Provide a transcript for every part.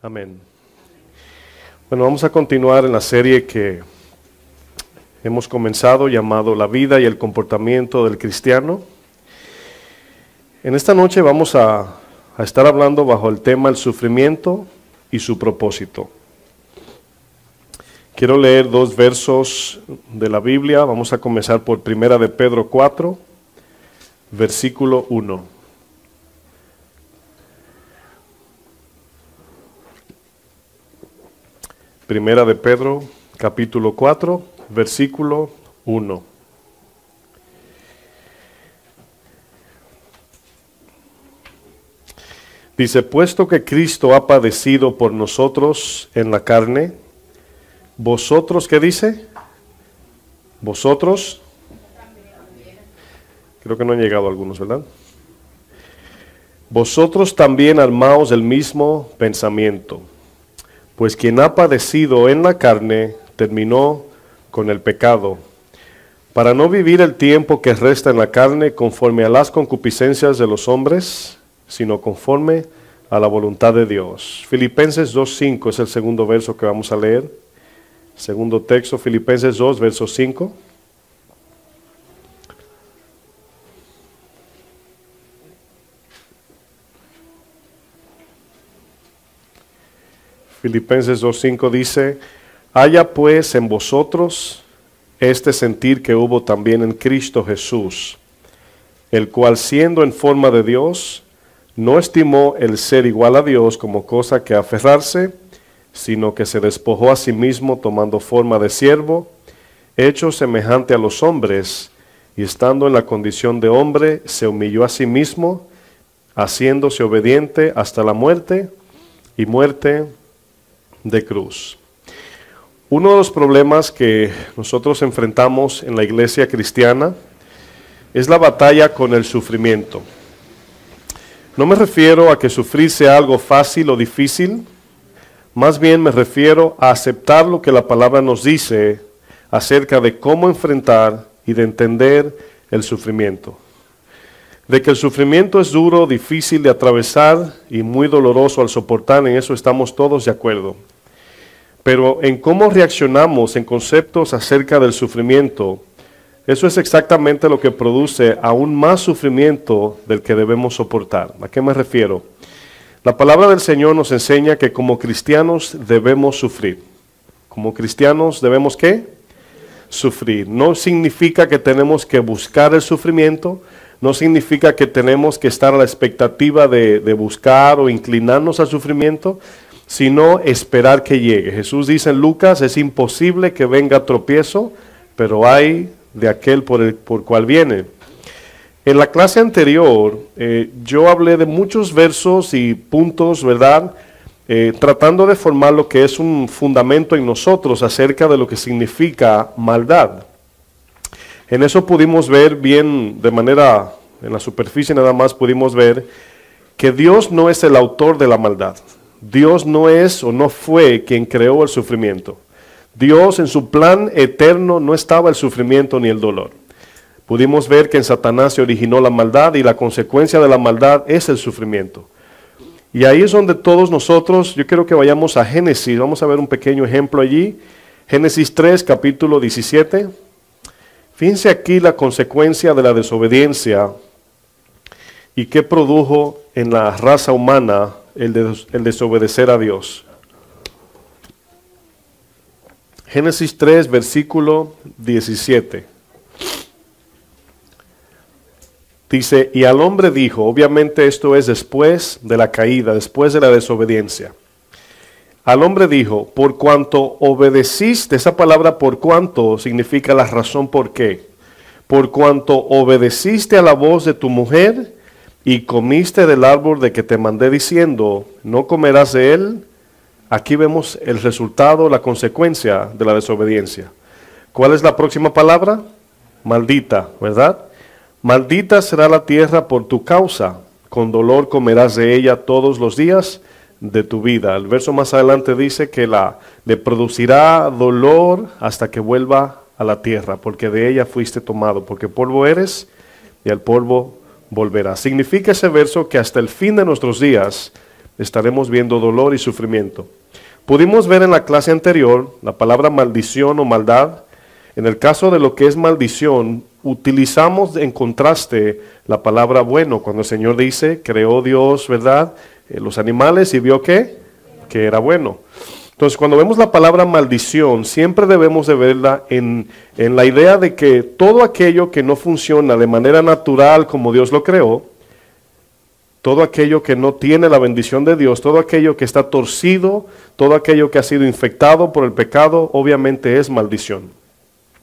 Amén. Bueno, vamos a continuar en la serie que hemos comenzado llamado La vida y el comportamiento del cristiano. En esta noche vamos a estar hablando bajo el tema el sufrimiento y su propósito. Quiero leer dos versos de la Biblia. Vamos a comenzar por 1 de Pedro 4, versículo 1. Primera de Pedro, capítulo 4, versículo 1. Dice, puesto que Cristo ha padecido por nosotros en la carne, vosotros, ¿qué dice? Vosotros, creo que no han llegado algunos, ¿verdad? Vosotros también armaos del mismo pensamiento. Pues quien ha padecido en la carne terminó con el pecado, para no vivir el tiempo que resta en la carne conforme a las concupiscencias de los hombres, sino conforme a la voluntad de Dios. Filipenses 2:5 es el segundo verso que vamos a leer. Segundo texto, Filipenses 2, verso 5. Filipenses 2:5 dice, haya pues en vosotros este sentir que hubo también en Cristo Jesús, el cual siendo en forma de Dios, no estimó el ser igual a Dios como cosa que aferrarse, sino que se despojó a sí mismo tomando forma de siervo, hecho semejante a los hombres, y estando en la condición de hombre, se humilló a sí mismo, haciéndose obediente hasta la muerte y muerte de cruz. Uno de los problemas que nosotros enfrentamos en la iglesia cristiana es la batalla con el sufrimiento. No me refiero a que sufrir sea algo fácil o difícil, más bien me refiero a aceptar lo que la palabra nos dice acerca de cómo enfrentar y de entender el sufrimiento. De que el sufrimiento es duro, difícil de atravesar y muy doloroso al soportar, en eso estamos todos de acuerdo. Pero en cómo reaccionamos en conceptos acerca del sufrimiento, eso es exactamente lo que produce aún más sufrimiento del que debemos soportar. ¿A qué me refiero? La palabra del Señor nos enseña que como cristianos debemos sufrir. Como cristianos debemos ¿qué? Sufrir. No significa que tenemos que buscar el sufrimiento, no significa que tenemos que estar a la expectativa de buscar o inclinarnos al sufrimiento, sino esperar que llegue. Jesús dice en Lucas, es imposible que venga tropiezo, pero hay de aquel por cual viene. En la clase anterior, yo hablé de muchos versos y puntos, ¿verdad? Tratando de formar lo que es un fundamento en nosotros acerca de lo que significa maldad. En eso pudimos ver bien, de manera, en la superficie nada más pudimos ver que Dios no es el autor de la maldad. Dios no es o no fue quien creó el sufrimiento. Dios en su plan eterno no estaba el sufrimiento ni el dolor. Pudimos ver que en Satanás se originó la maldad y la consecuencia de la maldad es el sufrimiento. Y ahí es donde todos nosotros, yo quiero que vayamos a Génesis, vamos a ver un pequeño ejemplo allí. Génesis 3, capítulo 17. Fíjense aquí la consecuencia de la desobediencia y qué produjo en la raza humana el desobedecer a Dios. Génesis 3, versículo 17. Dice, y al hombre dijo, obviamente esto es después de la caída, después de la desobediencia. Al hombre dijo, por cuanto obedeciste, esa palabra por cuanto significa la razón por qué. Por cuanto obedeciste a la voz de tu mujer y comiste del árbol de que te mandé diciendo, no comerás de él. Aquí vemos el resultado, la consecuencia de la desobediencia. ¿Cuál es la próxima palabra? Maldita, ¿verdad? Maldita será la tierra por tu causa, con dolor comerás de ella todos los días de tu vida. El verso más adelante dice que le producirá dolor hasta que vuelva a la tierra, porque de ella fuiste tomado, porque polvo eres y al polvo volverás. Significa ese verso que hasta el fin de nuestros días estaremos viendo dolor y sufrimiento. Pudimos ver en la clase anterior la palabra maldición o maldad. En el caso de lo que es maldición, utilizamos en contraste la palabra bueno, cuando el Señor dice, creó Dios, ¿verdad?, los animales y vio que era bueno. Entonces, cuando vemos la palabra maldición, siempre debemos de verla en la idea de que todo aquello que no funciona de manera natural como Dios lo creó, todo aquello que no tiene la bendición de Dios, todo aquello que está torcido, todo aquello que ha sido infectado por el pecado, obviamente es maldición.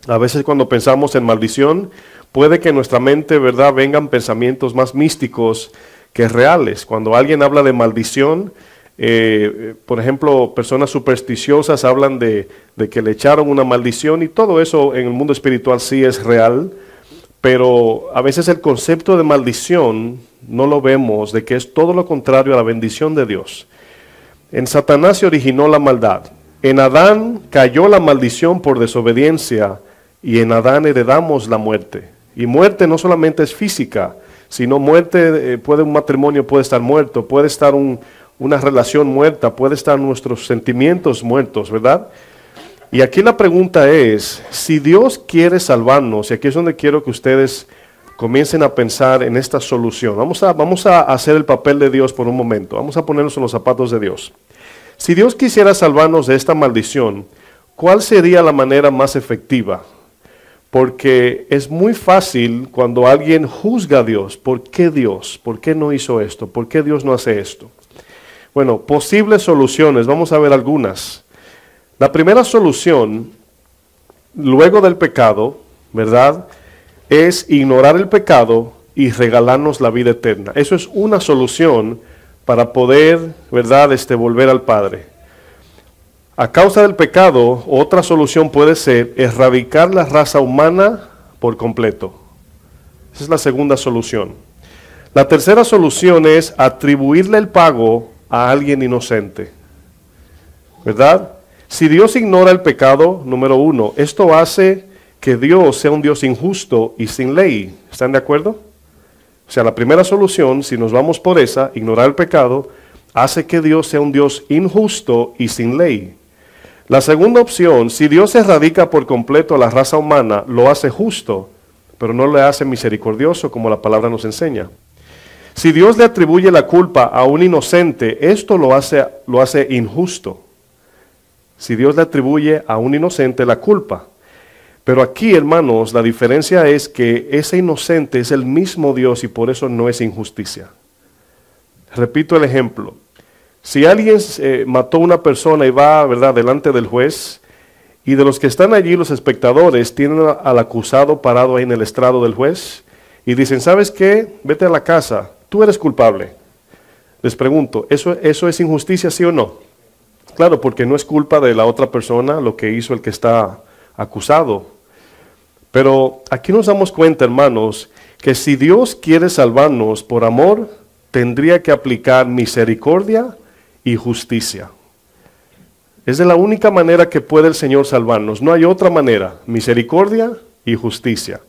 A veces cuando pensamos en maldición, puede que en nuestra mente, ¿verdad?, vengan pensamientos más místicos que reales. Cuando alguien habla de maldición, por ejemplo, personas supersticiosas hablan de que le echaron una maldición, y todo eso en el mundo espiritual sí es real, pero a veces el concepto de maldición no lo vemos, de que es todo lo contrario a la bendición de Dios. En Satanás se originó la maldad. En Adán cayó la maldición por desobediencia, y en Adán heredamos la muerte. Y muerte no solamente es física, sino muerte, un matrimonio puede estar muerto, puede estar una relación muerta, puede estar nuestros sentimientos muertos, ¿verdad? Y aquí la pregunta es, si Dios quiere salvarnos, y aquí es donde quiero que ustedes comiencen a pensar en esta solución. Vamos a hacer el papel de Dios por un momento, vamos a ponernos en los zapatos de Dios. Si Dios quisiera salvarnos de esta maldición, ¿cuál sería la manera más efectiva? Porque es muy fácil cuando alguien juzga a Dios. ¿Por qué Dios? ¿Por qué no hizo esto? ¿Por qué Dios no hace esto? Bueno, posibles soluciones, vamos a ver algunas. La primera solución, luego del pecado, ¿verdad?, es ignorar el pecado y regalarnos la vida eterna. Eso es una solución para poder, ¿verdad?, volver al Padre. A causa del pecado, otra solución puede ser erradicar la raza humana por completo. Esa es la segunda solución. La tercera solución es atribuirle el pago a alguien inocente, ¿verdad? Si Dios ignora el pecado, número uno, esto hace que Dios sea un Dios injusto y sin ley. ¿Están de acuerdo? O sea, la primera solución, si nos vamos por esa, ignorar el pecado, hace que Dios sea un Dios injusto y sin ley. La segunda opción, si Dios erradica por completo a la raza humana, lo hace justo, pero no le hace misericordioso, como la palabra nos enseña. Si Dios le atribuye la culpa a un inocente, esto lo hace injusto. Si Dios le atribuye a un inocente la culpa. Pero aquí, hermanos, la diferencia es que ese inocente es el mismo Dios y por eso no es injusticia. Repito el ejemplo. Si alguien mató a una persona y va, ¿verdad?, delante del juez, y de los que están allí, los espectadores, tienen al acusado parado ahí en el estrado del juez, y dicen, ¿sabes qué? Vete a la casa, tú eres culpable. Les pregunto, ¿eso es injusticia, sí o no? Claro, porque no es culpa de la otra persona lo que hizo el que está acusado. Pero aquí nos damos cuenta, hermanos, que si Dios quiere salvarnos por amor, tendría que aplicar misericordia y justicia. Es de la única manera que puede el Señor salvarnos. No hay otra manera. Misericordia y justicia.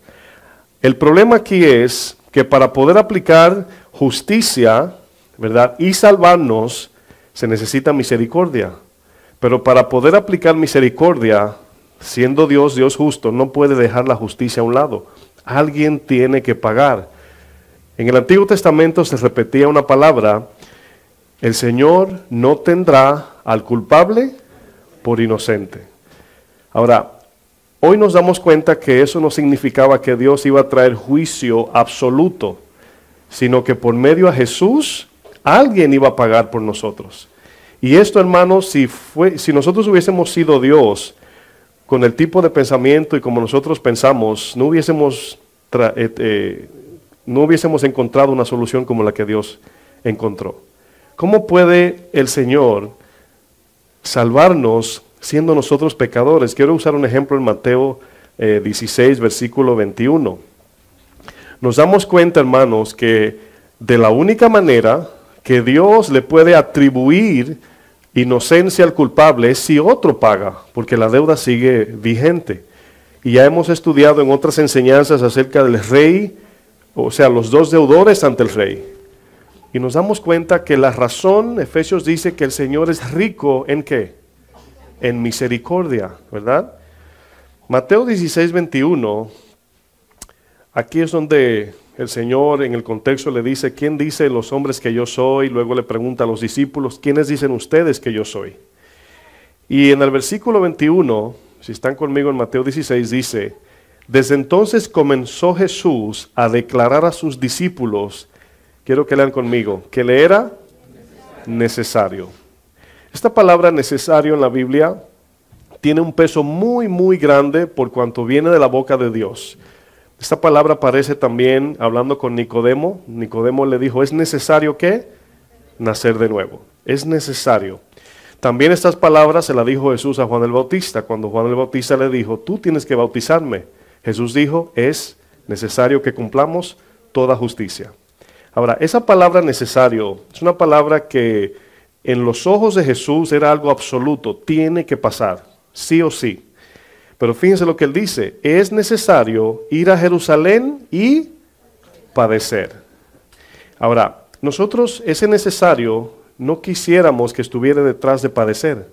El problema aquí es que para poder aplicar justicia, ¿verdad?, y salvarnos, se necesita misericordia. Pero para poder aplicar misericordia, siendo Dios, Dios justo, no puede dejar la justicia a un lado. Alguien tiene que pagar. En el Antiguo Testamento se repetía una palabra: el Señor no tendrá al culpable por inocente. Ahora, hoy nos damos cuenta que eso no significaba que Dios iba a traer juicio absoluto, sino que por medio de Jesús, alguien iba a pagar por nosotros. Y esto, hermanos, si nosotros hubiésemos sido Dios, con el tipo de pensamiento y como nosotros pensamos, no hubiésemos encontrado una solución como la que Dios encontró. ¿Cómo puede el Señor salvarnos siendo nosotros pecadores? Quiero usar un ejemplo en Mateo 16, versículo 21. Nos damos cuenta, hermanos, que de la única manera que Dios le puede atribuir inocencia al culpable es si otro paga, porque la deuda sigue vigente. Y ya hemos estudiado en otras enseñanzas acerca del rey, o sea, los dos deudores ante el rey. Y nos damos cuenta que la razón, Efesios dice que el Señor es rico ¿en qué? En misericordia, ¿verdad? Mateo 16, 21, aquí es donde el Señor en el contexto le dice, ¿quién dice los hombres que yo soy? Luego le pregunta a los discípulos, ¿quiénes dicen ustedes que yo soy? Y en el versículo 21, si están conmigo en Mateo 16, dice, desde entonces comenzó Jesús a declarar a sus discípulos, quiero que lean conmigo, que le era necesario. Esta palabra necesario en la Biblia tiene un peso muy, muy grande por cuanto viene de la boca de Dios. Esta palabra aparece también hablando con Nicodemo. Nicodemo le dijo, ¿es necesario qué? Nacer de nuevo. Es necesario. También estas palabras se las dijo Jesús a Juan el Bautista, cuando Juan el Bautista le dijo, tú tienes que bautizarme. Jesús dijo, es necesario que cumplamos toda justicia. Ahora, esa palabra necesario es una palabra que en los ojos de Jesús era algo absoluto, tiene que pasar, sí o sí. Pero fíjense lo que él dice, es necesario ir a Jerusalén y padecer. Ahora, nosotros ese necesario no quisiéramos que estuviera detrás de padecer.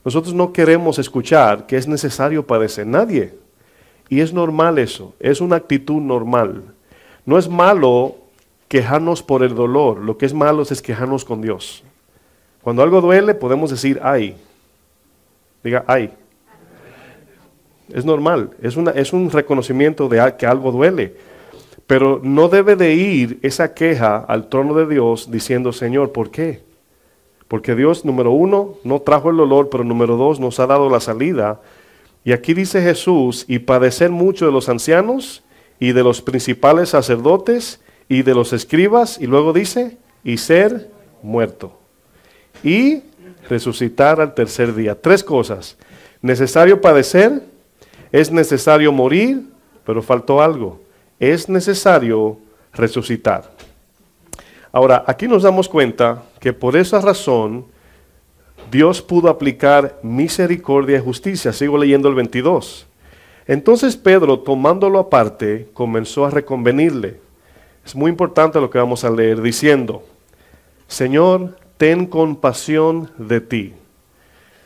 Nosotros no queremos escuchar que es necesario padecer, nadie. Y es normal eso, es una actitud normal. No es malo quejarnos por el dolor, lo que es malo es quejarnos con Dios. Cuando algo duele podemos decir, ay. Diga, ay. Es normal, es un reconocimiento de que algo duele. Pero no debe de ir esa queja al trono de Dios diciendo, Señor, ¿por qué? Porque Dios, número uno, no trajo el dolor, pero número dos, nos ha dado la salida. Y aquí dice Jesús, y padecer mucho de los ancianos, y de los principales sacerdotes, y de los escribas, y luego dice, y ser muerto. Y resucitar al tercer día. Tres cosas. Necesario padecer, es necesario morir, pero faltó algo. Es necesario resucitar. Ahora, aquí nos damos cuenta que por esa razón Dios pudo aplicar misericordia y justicia. Sigo leyendo el 22. Entonces Pedro, tomándolo aparte, comenzó a reconvenirle. Es muy importante lo que vamos a leer, diciendo, Señor, ten compasión de ti.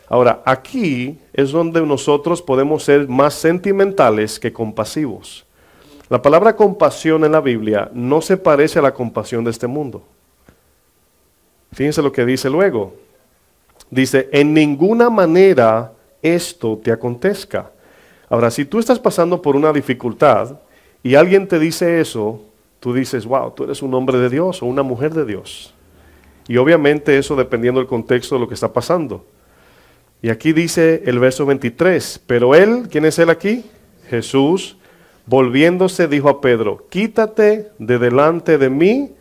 Ahora, aquí es donde nosotros podemos ser más sentimentales que compasivos. La palabra compasión en la Biblia no se parece a la compasión de este mundo. Fíjense lo que dice luego. Dice, en ninguna manera esto te acontezca. Ahora, si tú estás pasando por una dificultad y alguien te dice eso, tú dices, wow, tú eres un hombre de Dios o una mujer de Dios. Y obviamente eso dependiendo del contexto de lo que está pasando. Y aquí dice el verso 23, pero él, ¿quién es él aquí? Jesús, volviéndose dijo a Pedro, quítate de delante de mí,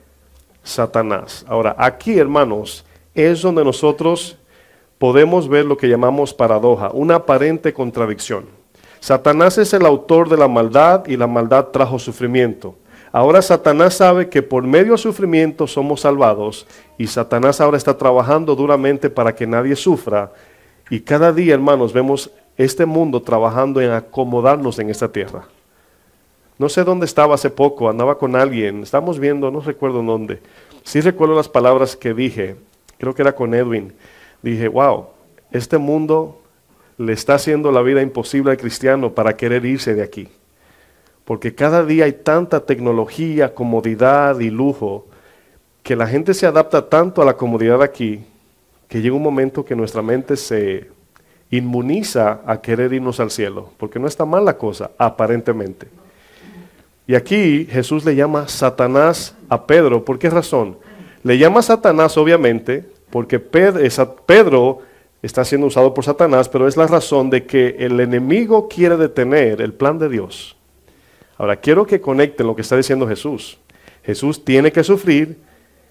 Satanás. Ahora, aquí, hermanos, es donde nosotros podemos ver lo que llamamos paradoja, una aparente contradicción. Satanás es el autor de la maldad y la maldad trajo sufrimiento. Ahora Satanás sabe que por medio del sufrimiento somos salvados y Satanás ahora está trabajando duramente para que nadie sufra. Y cada día, hermanos, vemos este mundo trabajando en acomodarnos en esta tierra. No sé dónde estaba hace poco, andaba con alguien, estamos viendo, no recuerdo dónde. Sí recuerdo las palabras que dije, creo que era con Edwin. Dije, wow, este mundo le está haciendo la vida imposible al cristiano para querer irse de aquí. Porque cada día hay tanta tecnología, comodidad y lujo, que la gente se adapta tanto a la comodidad aquí, que llega un momento que nuestra mente se inmuniza a querer irnos al cielo, porque no está mal la cosa, aparentemente. Y aquí Jesús le llama Satanás a Pedro. ¿Por qué razón? Le llama Satanás, obviamente, porque Pedro está siendo usado por Satanás, pero es la razón de que el enemigo quiere detener el plan de Dios. Ahora, quiero que conecten lo que está diciendo Jesús. Jesús tiene que sufrir,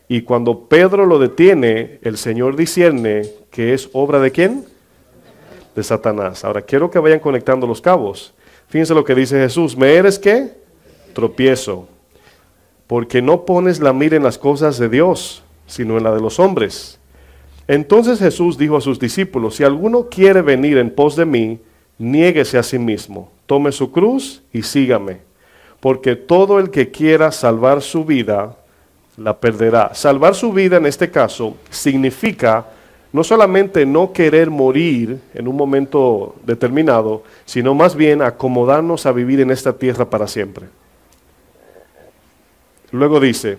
y cuando Pedro lo detiene, el Señor discierne que es obra ¿de quién? De Satanás. Ahora, quiero que vayan conectando los cabos. Fíjense lo que dice Jesús. ¿Me eres qué? Tropiezo. Porque no pones la mira en las cosas de Dios, sino en la de los hombres. Entonces Jesús dijo a sus discípulos, si alguno quiere venir en pos de mí, niéguese a sí mismo, tome su cruz y sígame. Porque todo el que quiera salvar su vida, la perderá. Salvar su vida en este caso significa no solamente no querer morir en un momento determinado, sino más bien acomodarnos a vivir en esta tierra para siempre. Luego dice,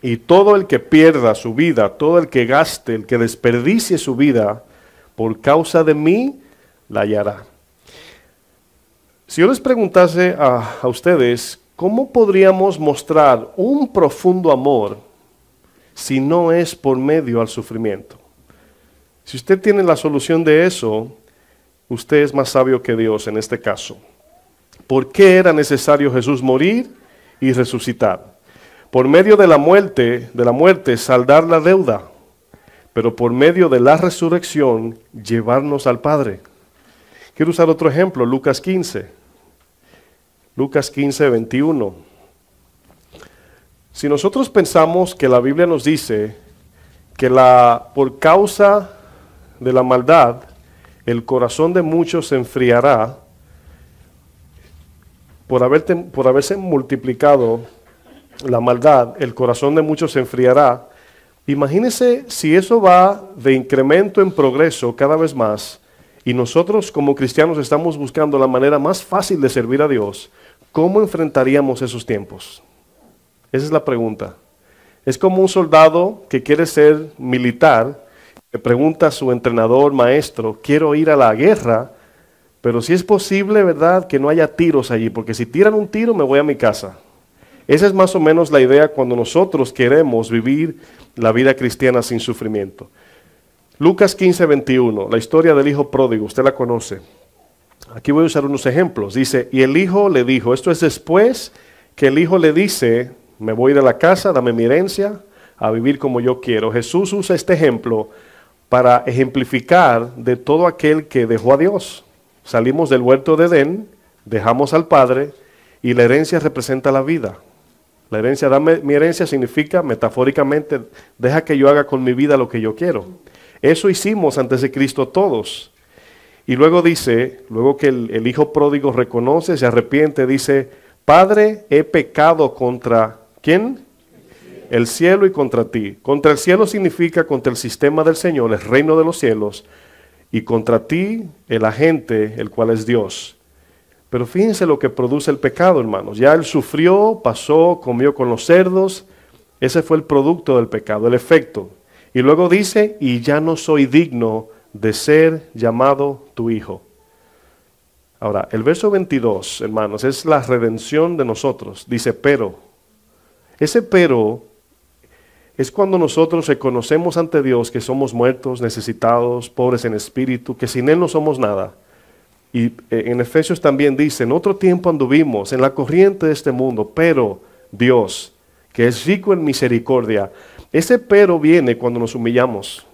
y todo el que pierda su vida, todo el que gaste, el que desperdicie su vida por causa de mí, la hallará. Si yo les preguntase a ustedes, ¿cómo podríamos mostrar un profundo amor si no es por medio al sufrimiento? Si usted tiene la solución de eso, usted es más sabio que Dios en este caso. ¿Por qué era necesario Jesús morir y resucitar? Por medio de la muerte saldar la deuda, pero por medio de la resurrección llevarnos al Padre. Quiero usar otro ejemplo, Lucas 15. Lucas 15, 21. Si nosotros pensamos que la Biblia nos dice que por causa de la maldad, el corazón de muchos se enfriará por haberse multiplicado la maldad, el corazón de muchos se enfriará. Imagínense si eso va de incremento en progreso cada vez más y nosotros como cristianos estamos buscando la manera más fácil de servir a Dios, ¿cómo enfrentaríamos esos tiempos? Esa es la pregunta. Es como un soldado que quiere ser militar, que pregunta a su entrenador, maestro, quiero ir a la guerra, pero si es posible, ¿verdad?, que no haya tiros allí, porque si tiran un tiro me voy a mi casa. Esa es más o menos la idea cuando nosotros queremos vivir la vida cristiana sin sufrimiento. Lucas 15, 21, la historia del hijo pródigo, usted la conoce. Aquí voy a usar unos ejemplos. Dice, y el hijo le dijo, esto es después que el hijo le dice, me voy de la casa, dame mi herencia, a vivir como yo quiero. Jesús usa este ejemplo para ejemplificar de todo aquel que dejó a Dios. Salimos del huerto de Edén, dejamos al Padre, y la herencia representa la vida. La herencia, dame mi herencia, significa metafóricamente, deja que yo haga con mi vida lo que yo quiero. Eso hicimos antes de Cristo todos. Y luego dice, luego que el hijo pródigo reconoce, se arrepiente, dice, Padre, he pecado contra, ¿quién? El cielo y contra ti. Contra el cielo significa contra el sistema del Señor, el reino de los cielos, y contra ti, el agente, el cual es Dios. Pero fíjense lo que produce el pecado, hermanos. Ya él sufrió, pasó, comió con los cerdos. Ese fue el producto del pecado, el efecto. Y luego dice, y ya no soy digno de ser llamado tu hijo. Ahora, el verso 22, hermanos, es la redención de nosotros. Dice, pero. Ese pero es cuando nosotros reconocemos ante Dios que somos muertos, necesitados, pobres en espíritu, que sin Él no somos nada. Y en Efesios también dice, en otro tiempo anduvimos en la corriente de este mundo, pero Dios, que es rico en misericordia, ese pero viene cuando nos humillamos.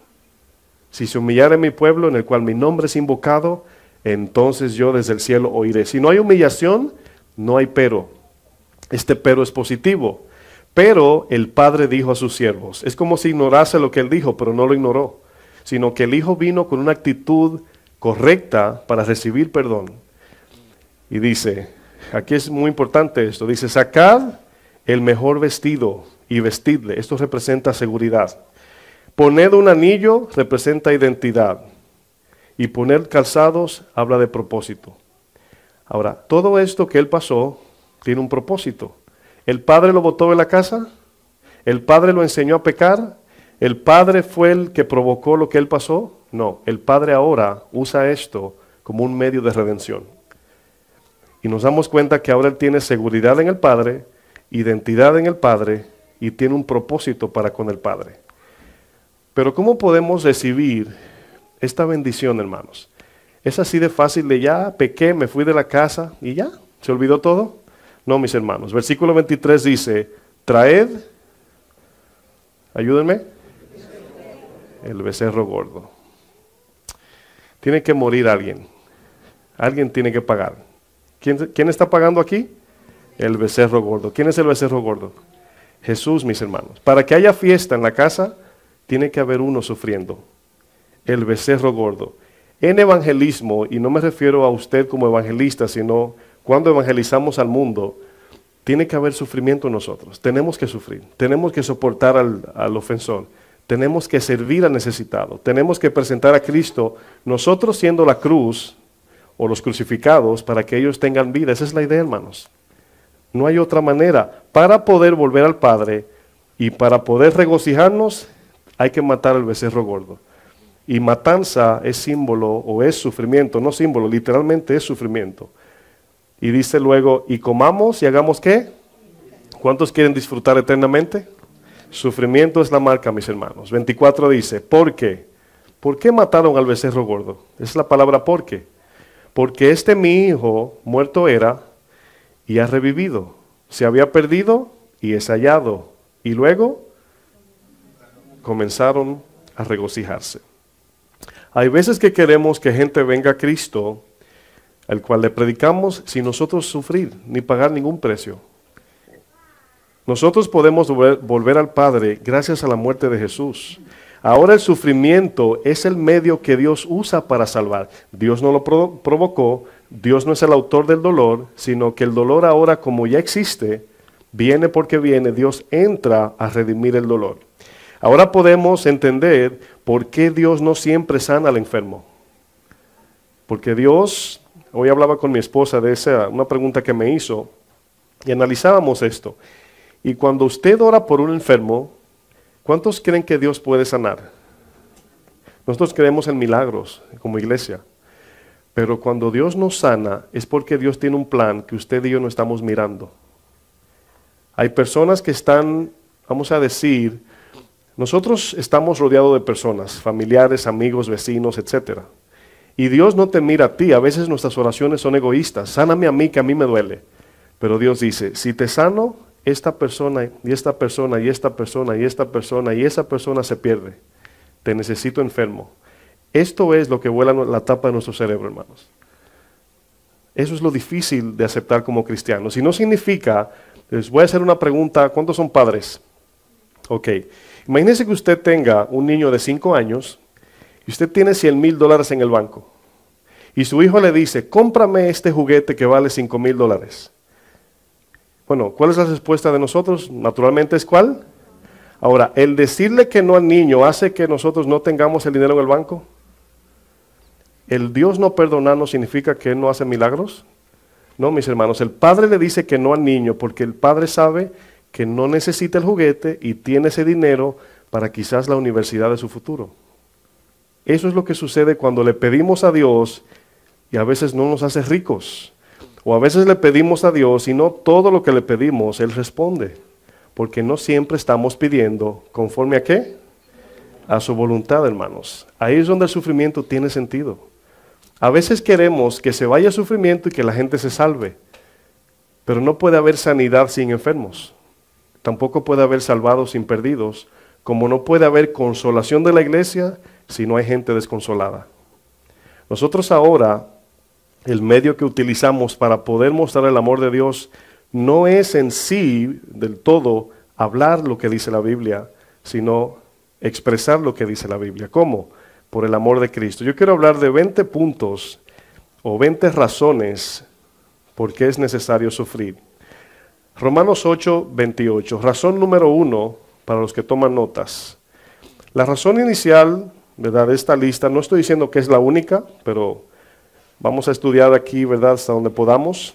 Si se humillare mi pueblo en el cual mi nombre es invocado, entonces yo desde el cielo oiré. Si no hay humillación, no hay pero. Este pero es positivo. Pero el Padre dijo a sus siervos, es como si ignorase lo que Él dijo, pero no lo ignoró, sino que el Hijo vino con una actitud correcta para recibir perdón. Y dice, aquí es muy importante esto, dice, sacad el mejor vestido y vestidle, esto representa seguridad. Poned un anillo, representa identidad. Y poner calzados, habla de propósito. Ahora, todo esto que él pasó, tiene un propósito. ¿El padre lo botó de la casa? ¿El padre lo enseñó a pecar? ¿El padre fue el que provocó lo que él pasó? No, el Padre ahora usa esto como un medio de redención. Y nos damos cuenta que ahora Él tiene seguridad en el Padre, identidad en el Padre y tiene un propósito para con el Padre. Pero ¿cómo podemos recibir esta bendición, hermanos? ¿Es así de fácil de ya pequé, me fui de la casa y ya? ¿Se olvidó todo? No, mis hermanos. Versículo 23 dice, traed, ayúdenme, el becerro gordo. Tiene que morir alguien. Alguien tiene que pagar. ¿Quién está pagando aquí? El becerro gordo. ¿Quién es el becerro gordo? Jesús, mis hermanos. Para que haya fiesta en la casa, tiene que haber uno sufriendo. El becerro gordo. En evangelismo, y no me refiero a usted como evangelista, sino cuando evangelizamos al mundo, tiene que haber sufrimiento en nosotros. Tenemos que sufrir, tenemos que soportar al ofensor, tenemos que servir al necesitado, tenemos que presentar a Cristo, nosotros siendo la cruz o los crucificados, para que ellos tengan vida. Esa es la idea, hermanos. No hay otra manera. Para poder volver al Padre y para poder regocijarnos, hay que matar al becerro gordo. Y matanza es símbolo o es sufrimiento, no símbolo, literalmente es sufrimiento. Y dice luego, y comamos y hagamos ¿qué? ¿Cuántos quieren disfrutar eternamente? Sufrimiento es la marca, mis hermanos. 24 dice, ¿por qué? ¿Por qué mataron al becerro gordo? Es la palabra ¿por qué? Porque este mi hijo muerto era y ha revivido. Se había perdido y es hallado. Y luego comenzaron a regocijarse. Hay veces que queremos que gente venga a Cristo, al cual le predicamos sin nosotros sufrir ni pagar ningún precio. Nosotros podemos volver al Padre gracias a la muerte de Jesús. Ahora el sufrimiento es el medio que Dios usa para salvar. Dios no lo provocó, Dios no es el autor del dolor, sino que el dolor ahora, como ya existe, viene porque viene, Dios entra a redimir el dolor. Ahora podemos entender por qué Dios no siempre sana al enfermo. Porque Dios, hoy hablaba con mi esposa de una pregunta que me hizo, y analizábamos esto. Y cuando usted ora por un enfermo, ¿cuántos creen que Dios puede sanar? Nosotros creemos en milagros como iglesia. Pero cuando Dios nos sana, es porque Dios tiene un plan que usted y yo no estamos mirando. Hay personas que están, vamos a decir, nosotros estamos rodeados de personas, familiares, amigos, vecinos, etc. Y Dios no te mira a ti. A veces nuestras oraciones son egoístas. Sáname a mí, que a mí me duele. Pero Dios dice, si te sano, esta persona y esta persona y esta persona y esta persona y esa persona se pierde. Te necesito enfermo. Esto es lo que vuela la tapa de nuestro cerebro, hermanos. Eso es lo difícil de aceptar como cristianos. Y no significa, les voy a hacer una pregunta, ¿cuántos son padres? Ok, imagínese que usted tenga un niño de 5 años y usted tiene $100,000 en el banco. Y su hijo le dice, cómprame este juguete que vale $5,000. Bueno, ¿cuál es la respuesta de nosotros? Naturalmente es ¿cuál? Ahora, el decirle que no al niño hace que nosotros no tengamos el dinero en el banco. ¿El Dios no perdonarnos significa que Él no hace milagros? No, mis hermanos, el padre le dice que no al niño porque el padre sabe que no necesita el juguete y tiene ese dinero para quizás la universidad de su futuro. Eso es lo que sucede cuando le pedimos a Dios y a veces no nos hace ricos. O a veces le pedimos a Dios y no todo lo que le pedimos Él responde. Porque no siempre estamos pidiendo conforme a ¿qué? A su voluntad, hermanos. Ahí es donde el sufrimiento tiene sentido. A veces queremos que se vaya el sufrimiento y que la gente se salve. Pero no puede haber sanidad sin enfermos. Tampoco puede haber salvados sin perdidos. Como no puede haber consolación de la iglesia si no hay gente desconsolada. Nosotros ahora, el medio que utilizamos para poder mostrar el amor de Dios no es en sí del todo hablar lo que dice la Biblia, sino expresar lo que dice la Biblia. ¿Cómo? Por el amor de Cristo. Yo quiero hablar de 20 puntos o 20 razones por qué es necesario sufrir. Romanos 8, 28. Razón número 1 para los que toman notas. La razón inicial, ¿verdad?, de esta lista, no estoy diciendo que es la única, pero vamos a estudiar aquí, ¿verdad?, hasta donde podamos.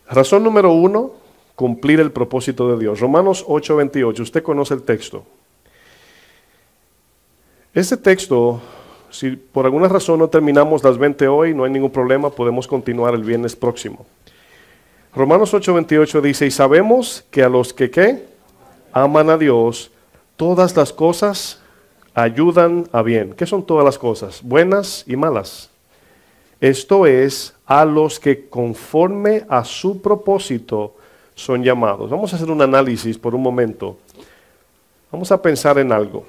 Razón número 1, cumplir el propósito de Dios. Romanos 8, 28. Usted conoce el texto. Este texto, si por alguna razón no terminamos las 20 hoy, no hay ningún problema, podemos continuar el viernes próximo. Romanos 8, 28 dice, y sabemos que a los que ¿qué? Aman a Dios, todas las cosas ayudan a bien. ¿Qué son todas las cosas? Buenas y malas. Esto es, a los que conforme a su propósito son llamados. Vamos a hacer un análisis por un momento. Vamos a pensar en algo.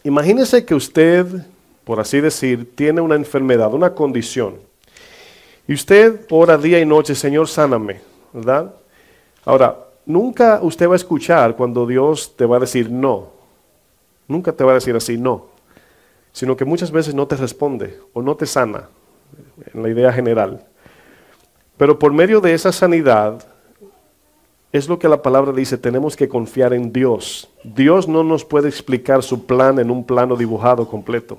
Imagínese que usted, por así decir, tiene una enfermedad, una condición. Y usted ora día y noche, Señor, sáname, ¿verdad? Ahora, nunca usted va a escuchar cuando Dios te va a decir no. Nunca te va a decir así, no. Sino que muchas veces no te responde o no te sana, en la idea general. Pero por medio de esa sanidad, es lo que la palabra dice, tenemos que confiar en Dios. Dios no nos puede explicar su plan en un plano dibujado completo.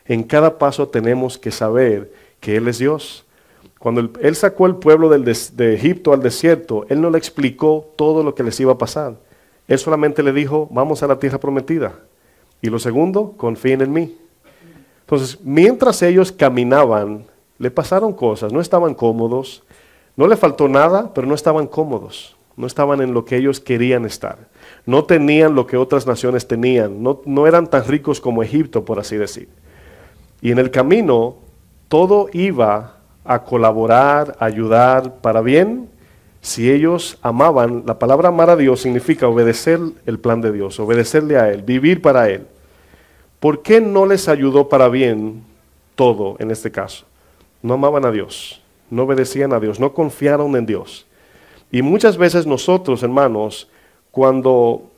En cada paso tenemos que saber que Él es Dios. Cuando Él sacó al pueblo de Egipto al desierto, Él no le explicó todo lo que les iba a pasar. Él solamente le dijo, vamos a la tierra prometida. Y lo segundo, confíen en mí. Entonces, mientras ellos caminaban, le pasaron cosas, no estaban cómodos, no le faltó nada, pero no estaban cómodos, no estaban en lo que ellos querían estar. No tenían lo que otras naciones tenían, no eran tan ricos como Egipto, por así decir. Y en el camino, todo iba a colaborar, a ayudar para bien, si ellos amaban. La palabra amar a Dios significa obedecer el plan de Dios, obedecerle a Él, vivir para Él. ¿Por qué no les ayudó para bien todo en este caso? No amaban a Dios, no obedecían a Dios, no confiaron en Dios. Y muchas veces nosotros, hermanos, cuando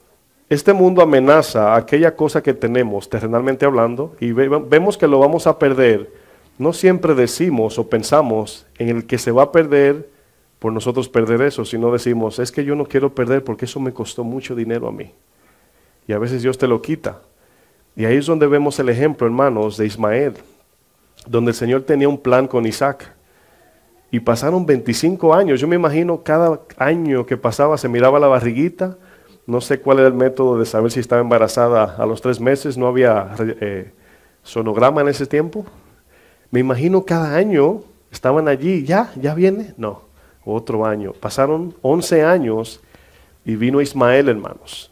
este mundo amenaza aquella cosa que tenemos, terrenalmente hablando, y vemos que lo vamos a perder, no siempre decimos o pensamos en el que se va a perder por nosotros perder eso, sino decimos, es que yo no quiero perder porque eso me costó mucho dinero a mí. Y a veces Dios te lo quita. Y ahí es donde vemos el ejemplo, hermanos, de Ismael, donde el Señor tenía un plan con Isaac. Y pasaron 25 años. Yo me imagino cada año que pasaba se miraba la barriguita. No sé cuál era el método de saber si estaba embarazada a los 3 meses. No había sonograma en ese tiempo. Me imagino cada año estaban allí. ¿Ya viene? No, otro año. Pasaron 11 años y vino Ismael, hermanos.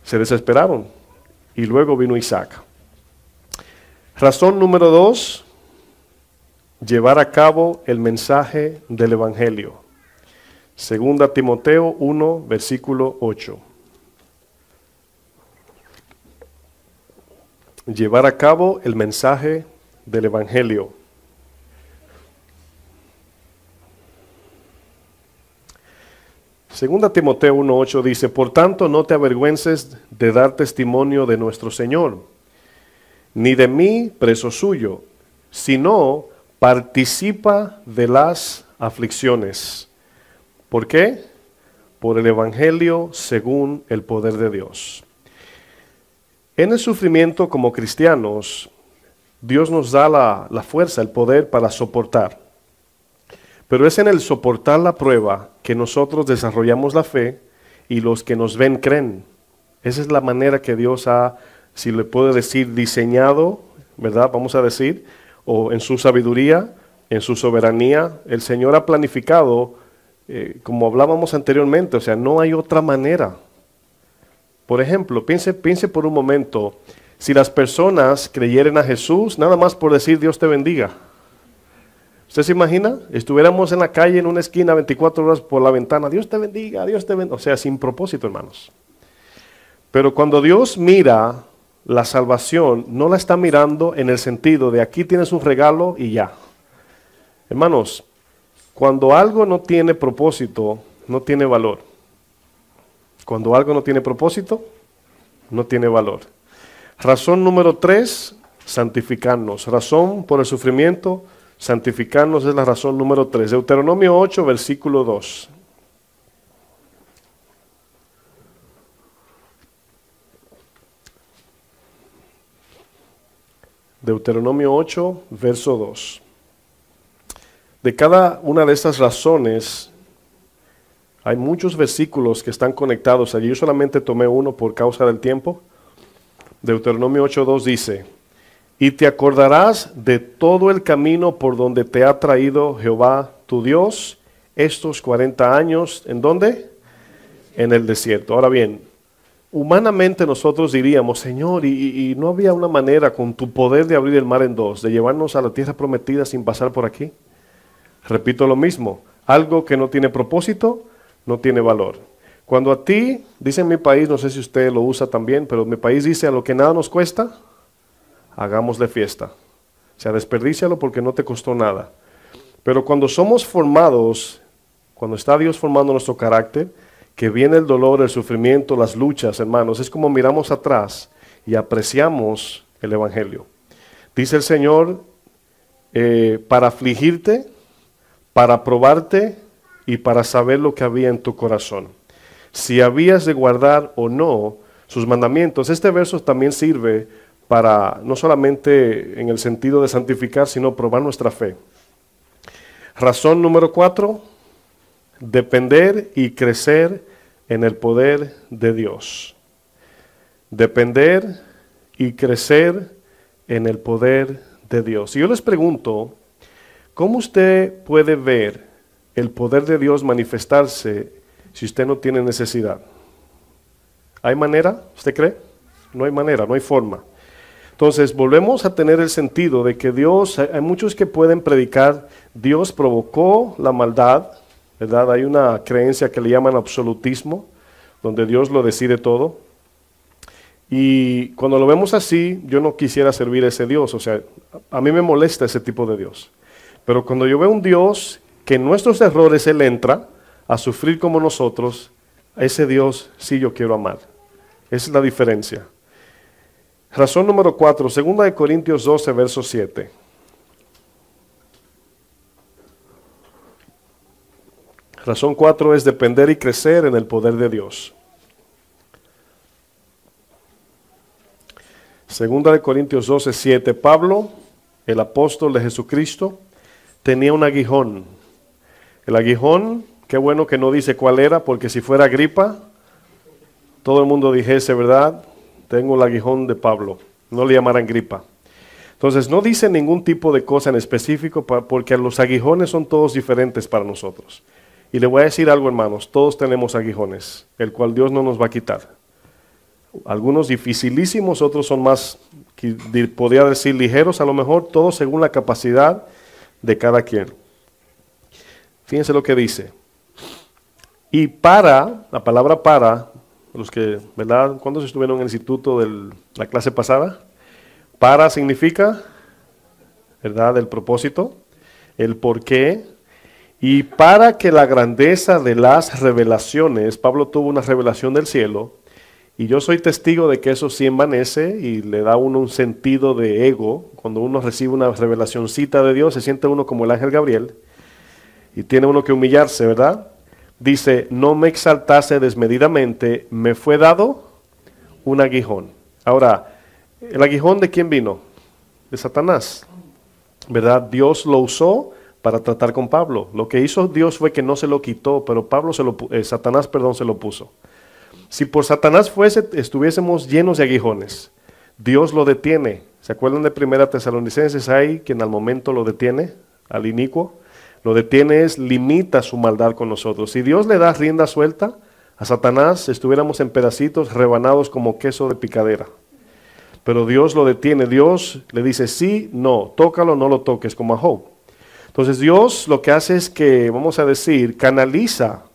Se desesperaron. Y luego vino Isaac. Razón número 2, llevar a cabo el mensaje del Evangelio. Segunda Timoteo 1, versículo 8. Llevar a cabo el mensaje del Evangelio. Segunda Timoteo 1:8 dice, por tanto no te avergüences de dar testimonio de nuestro Señor, ni de mí, preso suyo, sino participa de las aflicciones. ¿Por qué? Por el Evangelio según el poder de Dios. En el sufrimiento como cristianos, Dios nos da la fuerza, el poder para soportar. Pero es en el soportar la prueba que nosotros desarrollamos la fe y los que nos ven creen. Esa es la manera que Dios ha, si le puedo decir, diseñado, ¿verdad? Vamos a decir, o en su sabiduría, en su soberanía, el Señor ha planificado, como hablábamos anteriormente, o sea, no hay otra manera. Por ejemplo, piense por un momento, si las personas creyeran a Jesús, nada más por decir Dios te bendiga. ¿Usted se imagina? Estuviéramos en la calle, en una esquina, 24 horas por la ventana, Dios te bendiga, Dios te bendiga. O sea, sin propósito, hermanos. Pero cuando Dios mira la salvación, no la está mirando en el sentido de aquí tienes un regalo y ya. Hermanos, cuando algo no tiene propósito, no tiene valor. Cuando algo no tiene propósito, no tiene valor. Razón número 3, santificarnos. Razón por el sufrimiento, santificarnos es la razón número 3. Deuteronomio 8, versículo 2. Deuteronomio 8, verso 2. De cada una de estas razones, hay muchos versículos que están conectados allí. Yo solamente tomé uno por causa del tiempo. Deuteronomio 8, 2 dice, y te acordarás de todo el camino por donde te ha traído Jehová tu Dios estos 40 años. ¿En dónde? En el desierto. Ahora bien, humanamente nosotros diríamos, Señor, y no había una manera con tu poder de abrir el mar en dos, de llevarnos a la tierra prometida sin pasar por aquí. Repito lo mismo, algo que no tiene propósito, no tiene valor. Cuando a ti, dice en mi país, no sé si usted lo usa también, pero mi país dice, a lo que nada nos cuesta, hagámosle fiesta. O sea, desperdícialo porque no te costó nada. Pero cuando somos formados, cuando está Dios formando nuestro carácter, que viene el dolor, el sufrimiento, las luchas, hermanos, es como miramos atrás y apreciamos el Evangelio. Dice el Señor, para afligirte, para probarte y para saber lo que había en tu corazón, si habías de guardar o no sus mandamientos. Este verso también sirve para no solamente en el sentido de santificar, sino probar nuestra fe. Razón número 4, depender y crecer en el poder de Dios. Depender y crecer en el poder de Dios. Y yo les pregunto, ¿cómo usted puede ver el poder de Dios manifestarse si usted no tiene necesidad? ¿Hay manera? ¿Usted cree? No hay manera, no hay forma. Entonces volvemos a tener el sentido de que Dios, hay muchos que pueden predicar, Dios provocó la maldad, ¿verdad? Hay una creencia que le llaman absolutismo, donde Dios lo decide todo. Y cuando lo vemos así, yo no quisiera servir a ese Dios, o sea, a mí me molesta ese tipo de Dios. Pero cuando yo veo un Dios que en nuestros errores Él entra a sufrir como nosotros, a ese Dios sí yo quiero amar. Esa es la diferencia. Razón número 4, 2 Corintios 12, verso 7. Razón 4 es depender y crecer en el poder de Dios. 2 Corintios 12, 7. Pablo, el apóstol de Jesucristo, tenía un aguijón. El aguijón, qué bueno que no dice cuál era, porque si fuera gripa, todo el mundo dijese, ¿verdad? Tengo el aguijón de Pablo. No le llamaran gripa. Entonces no dice ningún tipo de cosa en específico, porque los aguijones son todos diferentes para nosotros. Y le voy a decir algo, hermanos, todos tenemos aguijones, el cual Dios no nos va a quitar. Algunos dificilísimos, otros son más, podría decir, ligeros, a lo mejor, todos según la capacidad de cada quien. Fíjense lo que dice. Y para, la palabra para, los que, ¿verdad? ¿Cuántos estuvieron en el instituto de la clase pasada? Para significa, ¿verdad? El propósito, el porqué. Y para que la grandeza de las revelaciones, Pablo tuvo una revelación del cielo, y yo soy testigo de que eso sí envanece y le da a uno un sentido de ego. Cuando uno recibe una revelacioncita de Dios, se siente uno como el ángel Gabriel y tiene uno que humillarse, ¿verdad? Dice, no me exaltase desmedidamente, me fue dado un aguijón. Ahora, ¿el aguijón de quién vino? De Satanás, ¿verdad? Dios lo usó para tratar con Pablo. Lo que hizo Dios fue que no se lo quitó, pero Satanás se lo puso. Si por Satanás estuviésemos llenos de aguijones, Dios lo detiene. ¿Se acuerdan de 1 Tesalonicenses? Hay quien al momento lo detiene, al inicuo. Lo detiene limita su maldad con nosotros. Si Dios le da rienda suelta a Satanás, estuviéramos en pedacitos rebanados como queso de picadera. Pero Dios lo detiene. Dios le dice sí, no, tócalo, no lo toques, como a Job. Entonces Dios lo que hace es que, vamos a decir, canaliza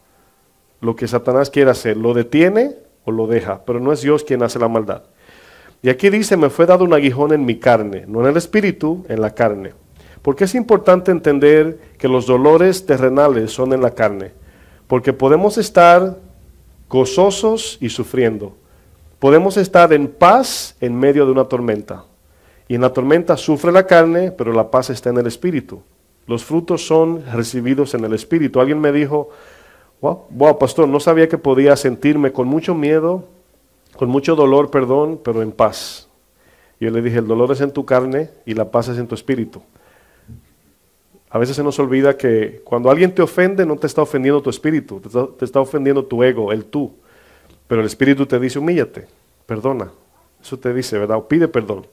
lo que Satanás quiere hacer, lo detiene o lo deja, pero no es Dios quien hace la maldad. Y aquí dice, me fue dado un aguijón en mi carne, no en el espíritu, en la carne. Porque es importante entender que los dolores terrenales son en la carne, porque podemos estar gozosos y sufriendo, podemos estar en paz en medio de una tormenta, y en la tormenta sufre la carne, pero la paz está en el espíritu. Los frutos son recibidos en el espíritu. Alguien me dijo, wow, pastor, no sabía que podía sentirme con mucho miedo, con mucho dolor, perdón, pero en paz. Y yo le dije, el dolor es en tu carne y la paz es en tu espíritu. A veces se nos olvida que cuando alguien te ofende, no te está ofendiendo tu espíritu, te está ofendiendo tu ego, el tú. Pero el espíritu te dice, humíllate, perdona. Eso te dice, ¿verdad? O pide perdón.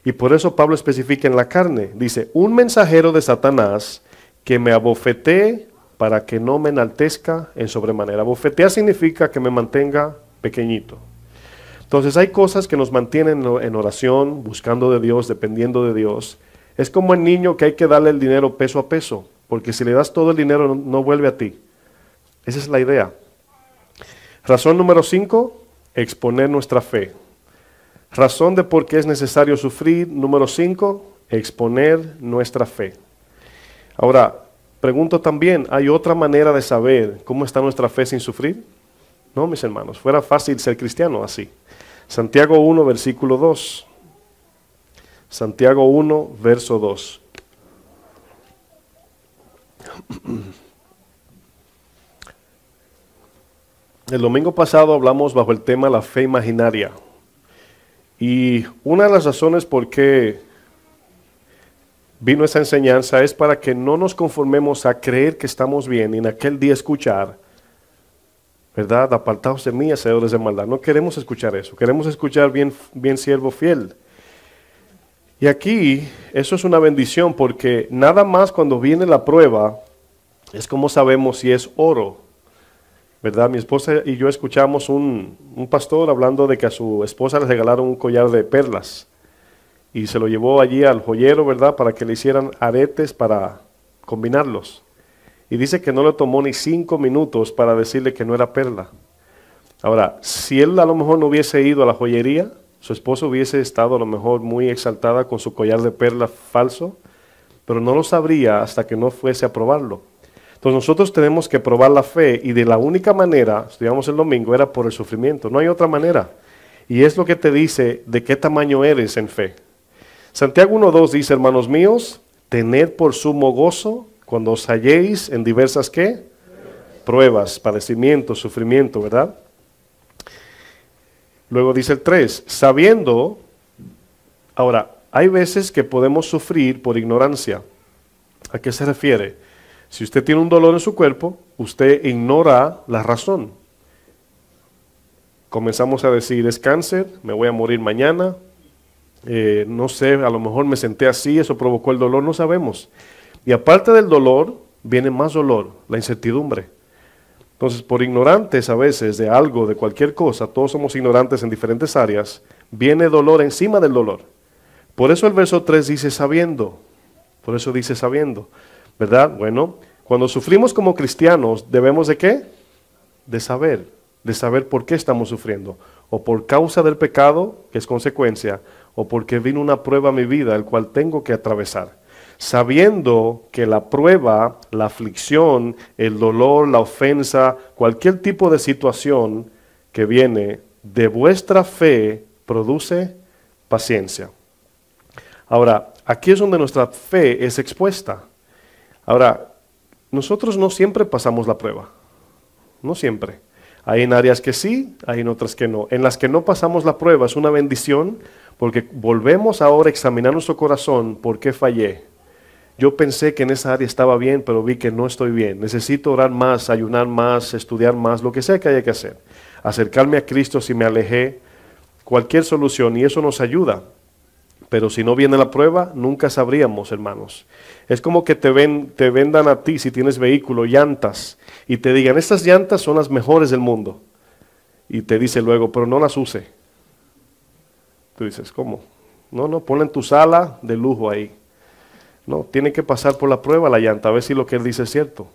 Y por eso Pablo especifica en la carne. Dice, un mensajero de Satanás que me abofetee para que no me enaltezca en sobremanera. Bofetear significa que me mantenga pequeñito. Entonces hay cosas que nos mantienen en oración, buscando de Dios, dependiendo de Dios. Es como el niño que hay que darle el dinero peso a peso, porque si le das todo el dinero no vuelve a ti. Esa es la idea. Razón número 5, exponer nuestra fe. Razón de por qué es necesario sufrir. Número 5, exponer nuestra fe. Ahora, pregunto también, ¿hay otra manera de saber cómo está nuestra fe sin sufrir? No, mis hermanos, fuera fácil ser cristiano así. Santiago 1, versículo 2. Santiago 1, verso 2. El domingo pasado hablamos bajo el tema la fe imaginaria. Y una de las razones por qué vino esa enseñanza es para que no nos conformemos a creer que estamos bien y en aquel día escuchar, ¿verdad? Apartaos de mí, hacedores de maldad. No queremos escuchar eso, queremos escuchar bien, bien siervo fiel. Y aquí eso es una bendición porque nada más cuando viene la prueba es como sabemos si es oro, ¿verdad? Mi esposa y yo escuchamos un pastor hablando de que a su esposa le regalaron un collar de perlas y se lo llevó allí al joyero, ¿verdad? Para que le hicieran aretes para combinarlos. Y dice que no le tomó ni 5 minutos para decirle que no era perla. Ahora, si él a lo mejor no hubiese ido a la joyería, su esposa hubiese estado a lo mejor muy exaltada con su collar de perlas falso, pero no lo sabría hasta que no fuese a probarlo. Entonces nosotros tenemos que probar la fe y de la única manera, estudiamos el domingo, era por el sufrimiento. No hay otra manera. Y es lo que te dice de qué tamaño eres en fe. Santiago 1:2 dice, hermanos míos, tened por sumo gozo cuando os halléis en diversas, ¿qué? Pruebas, padecimientos, sufrimiento, ¿verdad? Luego dice el 3, sabiendo, ahora, hay veces que podemos sufrir por ignorancia. ¿A qué se refiere? Si usted tiene un dolor en su cuerpo, usted ignora la razón. Comenzamos a decir, es cáncer, me voy a morir mañana, no sé, a lo mejor me senté así, eso provocó el dolor, no sabemos. Y aparte del dolor, viene más dolor, la incertidumbre. Entonces, por ignorantes a veces de algo, de cualquier cosa, todos somos ignorantes en diferentes áreas, viene dolor encima del dolor. Por eso el verso 3 dice sabiendo, por eso dice sabiendo, ¿verdad? Bueno, cuando sufrimos como cristianos, ¿debemos de qué? De saber por qué estamos sufriendo, o por causa del pecado, que es consecuencia, o porque vino una prueba a mi vida, el cual tengo que atravesar. Sabiendo que la prueba, la aflicción, el dolor, la ofensa, cualquier tipo de situación que viene de vuestra fe produce paciencia. Ahora, aquí es donde nuestra fe es expuesta. Ahora, nosotros no siempre pasamos la prueba, no siempre. Hay en áreas que sí, hay en otras que no. En las que no pasamos la prueba es una bendición porque volvemos ahora a examinar nuestro corazón, ¿por qué fallé? Yo pensé que en esa área estaba bien, pero vi que no estoy bien. Necesito orar más, ayunar más, estudiar más, lo que sea que haya que hacer. Acercarme a Cristo si me alejé, cualquier solución, y eso nos ayuda. Pero si no viene la prueba, nunca sabríamos, hermanos. Es como que te vendan a ti, si tienes vehículo, llantas, y te digan, estas llantas son las mejores del mundo. Y te dice luego, pero no las use. Tú dices, ¿cómo? No, ponla en tu sala de lujo ahí. No, tiene que pasar por la prueba la llanta, a ver si lo que él dice es cierto.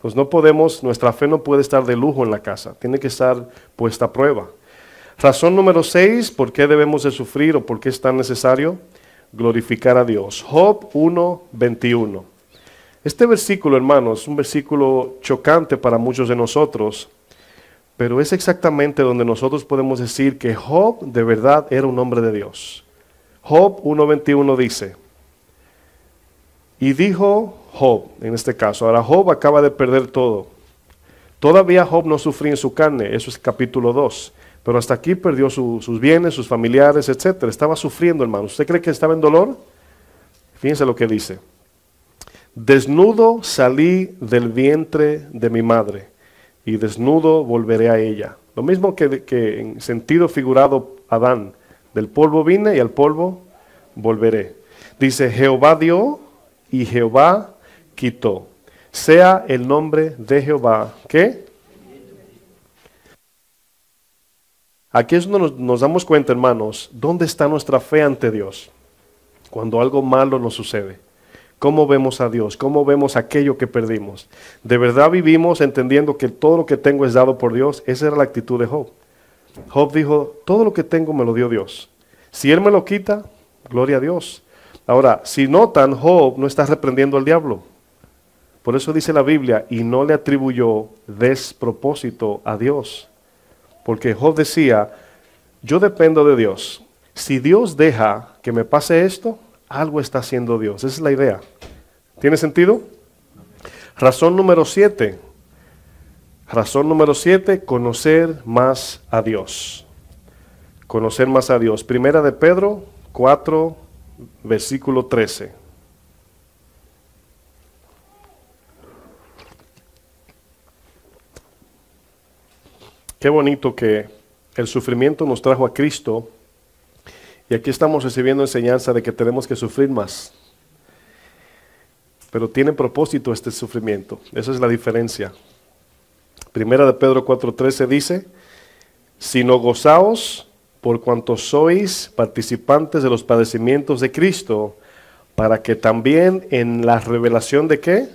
Pues no podemos, nuestra fe no puede estar de lujo en la casa, tiene que estar puesta a prueba. Razón número 6, ¿por qué debemos de sufrir o por qué es tan necesario? Glorificar a Dios. Job 1:21. Este versículo, hermanos, es un versículo chocante para muchos de nosotros, pero es exactamente donde nosotros podemos decir que Job de verdad era un hombre de Dios. Job 1:21 dice, y dijo Job, en este caso, ahora Job acaba de perder todo. Todavía Job no sufría en su carne, eso es capítulo 2. Pero hasta aquí perdió sus bienes, sus familiares, etc. Estaba sufriendo, hermano. ¿Usted cree que estaba en dolor? Fíjense lo que dice. Desnudo salí del vientre de mi madre, y desnudo volveré a ella. Lo mismo que en sentido figurado Adán. Del polvo vine y al polvo volveré. Dice, Jehová dio y Jehová quitó. Sea el nombre de Jehová, ¿qué? Aquí es donde nos damos cuenta, hermanos, ¿dónde está nuestra fe ante Dios? Cuando algo malo nos sucede. ¿Cómo vemos a Dios? ¿Cómo vemos aquello que perdimos? ¿De verdad vivimos entendiendo que todo lo que tengo es dado por Dios? Esa era la actitud de Job. Job dijo, todo lo que tengo me lo dio Dios. Si Él me lo quita, gloria a Dios. Ahora, si notan, Job no está reprendiendo al diablo. Por eso dice la Biblia, y no le atribuyó despropósito a Dios. Porque Job decía, yo dependo de Dios. Si Dios deja que me pase esto, algo está haciendo Dios. Esa es la idea. ¿Tiene sentido? Razón número 7. Razón número 7, conocer más a Dios. Conocer más a Dios. Primera de Pedro 4, versículo 13. Qué bonito que el sufrimiento nos trajo a Cristo, y aquí estamos recibiendo enseñanza de que tenemos que sufrir más. Pero tiene propósito este sufrimiento, esa es la diferencia. Primera de Pedro 4:13 dice, sino gozaos por cuanto sois participantes de los padecimientos de Cristo, para que también en la revelación de ¿qué?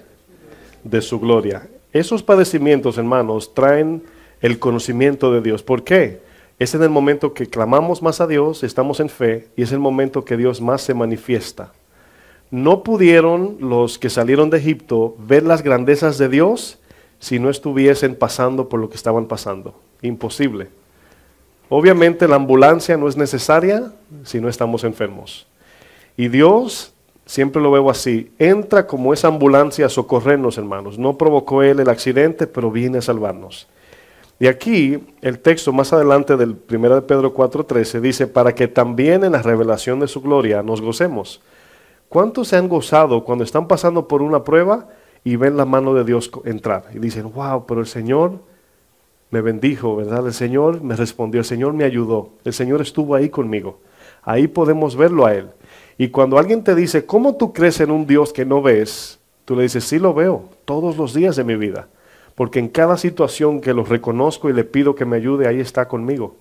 De su gloria. Esos padecimientos, hermanos, traen el conocimiento de Dios. ¿Por qué? Es en el momento que clamamos más a Dios, estamos en fe, y es el momento que Dios más se manifiesta. No pudieron los que salieron de Egipto ver las grandezas de Dios si no estuviesen pasando por lo que estaban pasando. Imposible. Obviamente la ambulancia no es necesaria si no estamos enfermos. Y Dios, siempre lo veo así, entra como esa ambulancia a socorrernos, hermanos. No provocó Él el accidente, pero viene a salvarnos. Y aquí, el texto más adelante del 1 de Pedro 4:13 dice, para que también en la revelación de su gloria nos gocemos. ¿Cuántos se han gozado cuando están pasando por una prueba y ven la mano de Dios entrar? Y dicen, wow, pero el Señor me bendijo, ¿verdad? El Señor me respondió, el Señor me ayudó, el Señor estuvo ahí conmigo. Ahí podemos verlo a Él. Y cuando alguien te dice, ¿cómo tú crees en un Dios que no ves? Tú le dices, sí lo veo, todos los días de mi vida. Porque en cada situación que lo reconozco y le pido que me ayude, ahí está conmigo.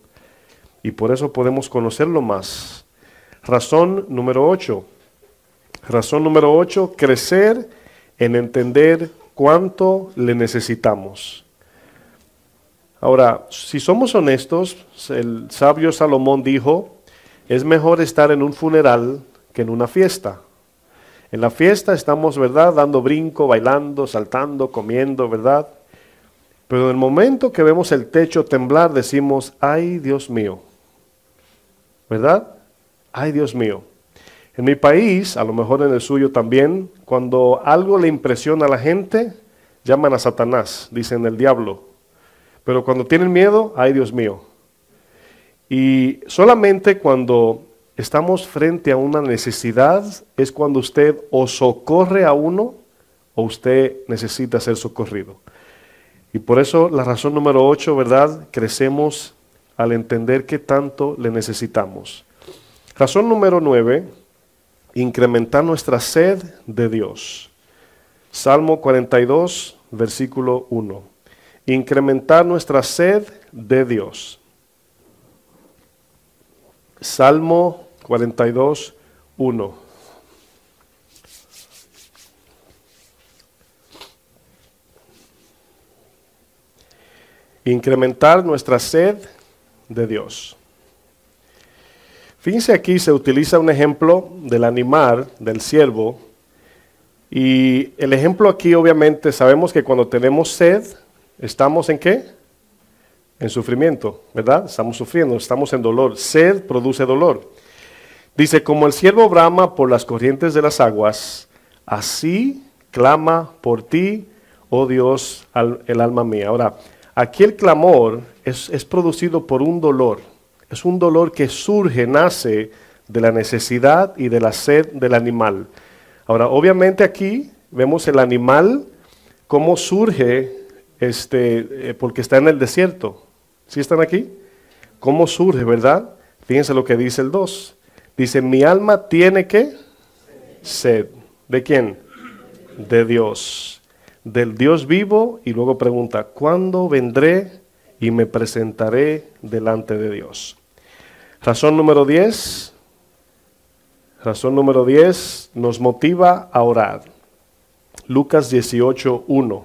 Y por eso podemos conocerlo más. Razón número 8. Razón número 8, crecer en entender cuánto le necesitamos. Ahora, si somos honestos, el sabio Salomón dijo, es mejor estar en un funeral que en una fiesta. En la fiesta estamos, ¿verdad?, dando brinco, bailando, saltando, comiendo, ¿verdad? Pero en el momento que vemos el techo temblar, decimos, ay, Dios mío, ¿verdad? Ay, Dios mío. En mi país, a lo mejor en el suyo también, cuando algo le impresiona a la gente, llaman a Satanás, dicen el diablo. Pero cuando tienen miedo, ay, Dios mío. Y solamente cuando estamos frente a una necesidad es cuando usted o socorre a uno o usted necesita ser socorrido. Y por eso la razón número 8, ¿verdad? Crecemos al entender qué tanto le necesitamos. Razón número 9, incrementar nuestra sed de Dios. Salmo 42, versículo 1. Incrementar nuestra sed de Dios. Salmo 42, 1. Incrementar nuestra sed de Dios. Fíjense, aquí se utiliza un ejemplo del animal, del ciervo, y el ejemplo aquí obviamente sabemos que cuando tenemos sed, ¿estamos en qué? En sufrimiento, ¿verdad? Estamos sufriendo, estamos en dolor. Sed produce dolor. Dice, como el ciervo brama por las corrientes de las aguas, así clama por ti, oh Dios, el alma mía. Ahora, aquí el clamor es producido por un dolor. Es un dolor que surge, nace de la necesidad y de la sed del animal. Ahora, obviamente aquí vemos el animal, cómo surge, porque está en el desierto. ¿Sí están aquí? ¿Cómo surge, verdad? Fíjense lo que dice el 2. Dice, mi alma tiene ¿qué? Sed. ¿De quién? De Dios. Del Dios vivo, y luego pregunta, ¿cuándo vendré y me presentaré delante de Dios? Razón número 10. Razón número 10 nos motiva a orar. Lucas 18, 1.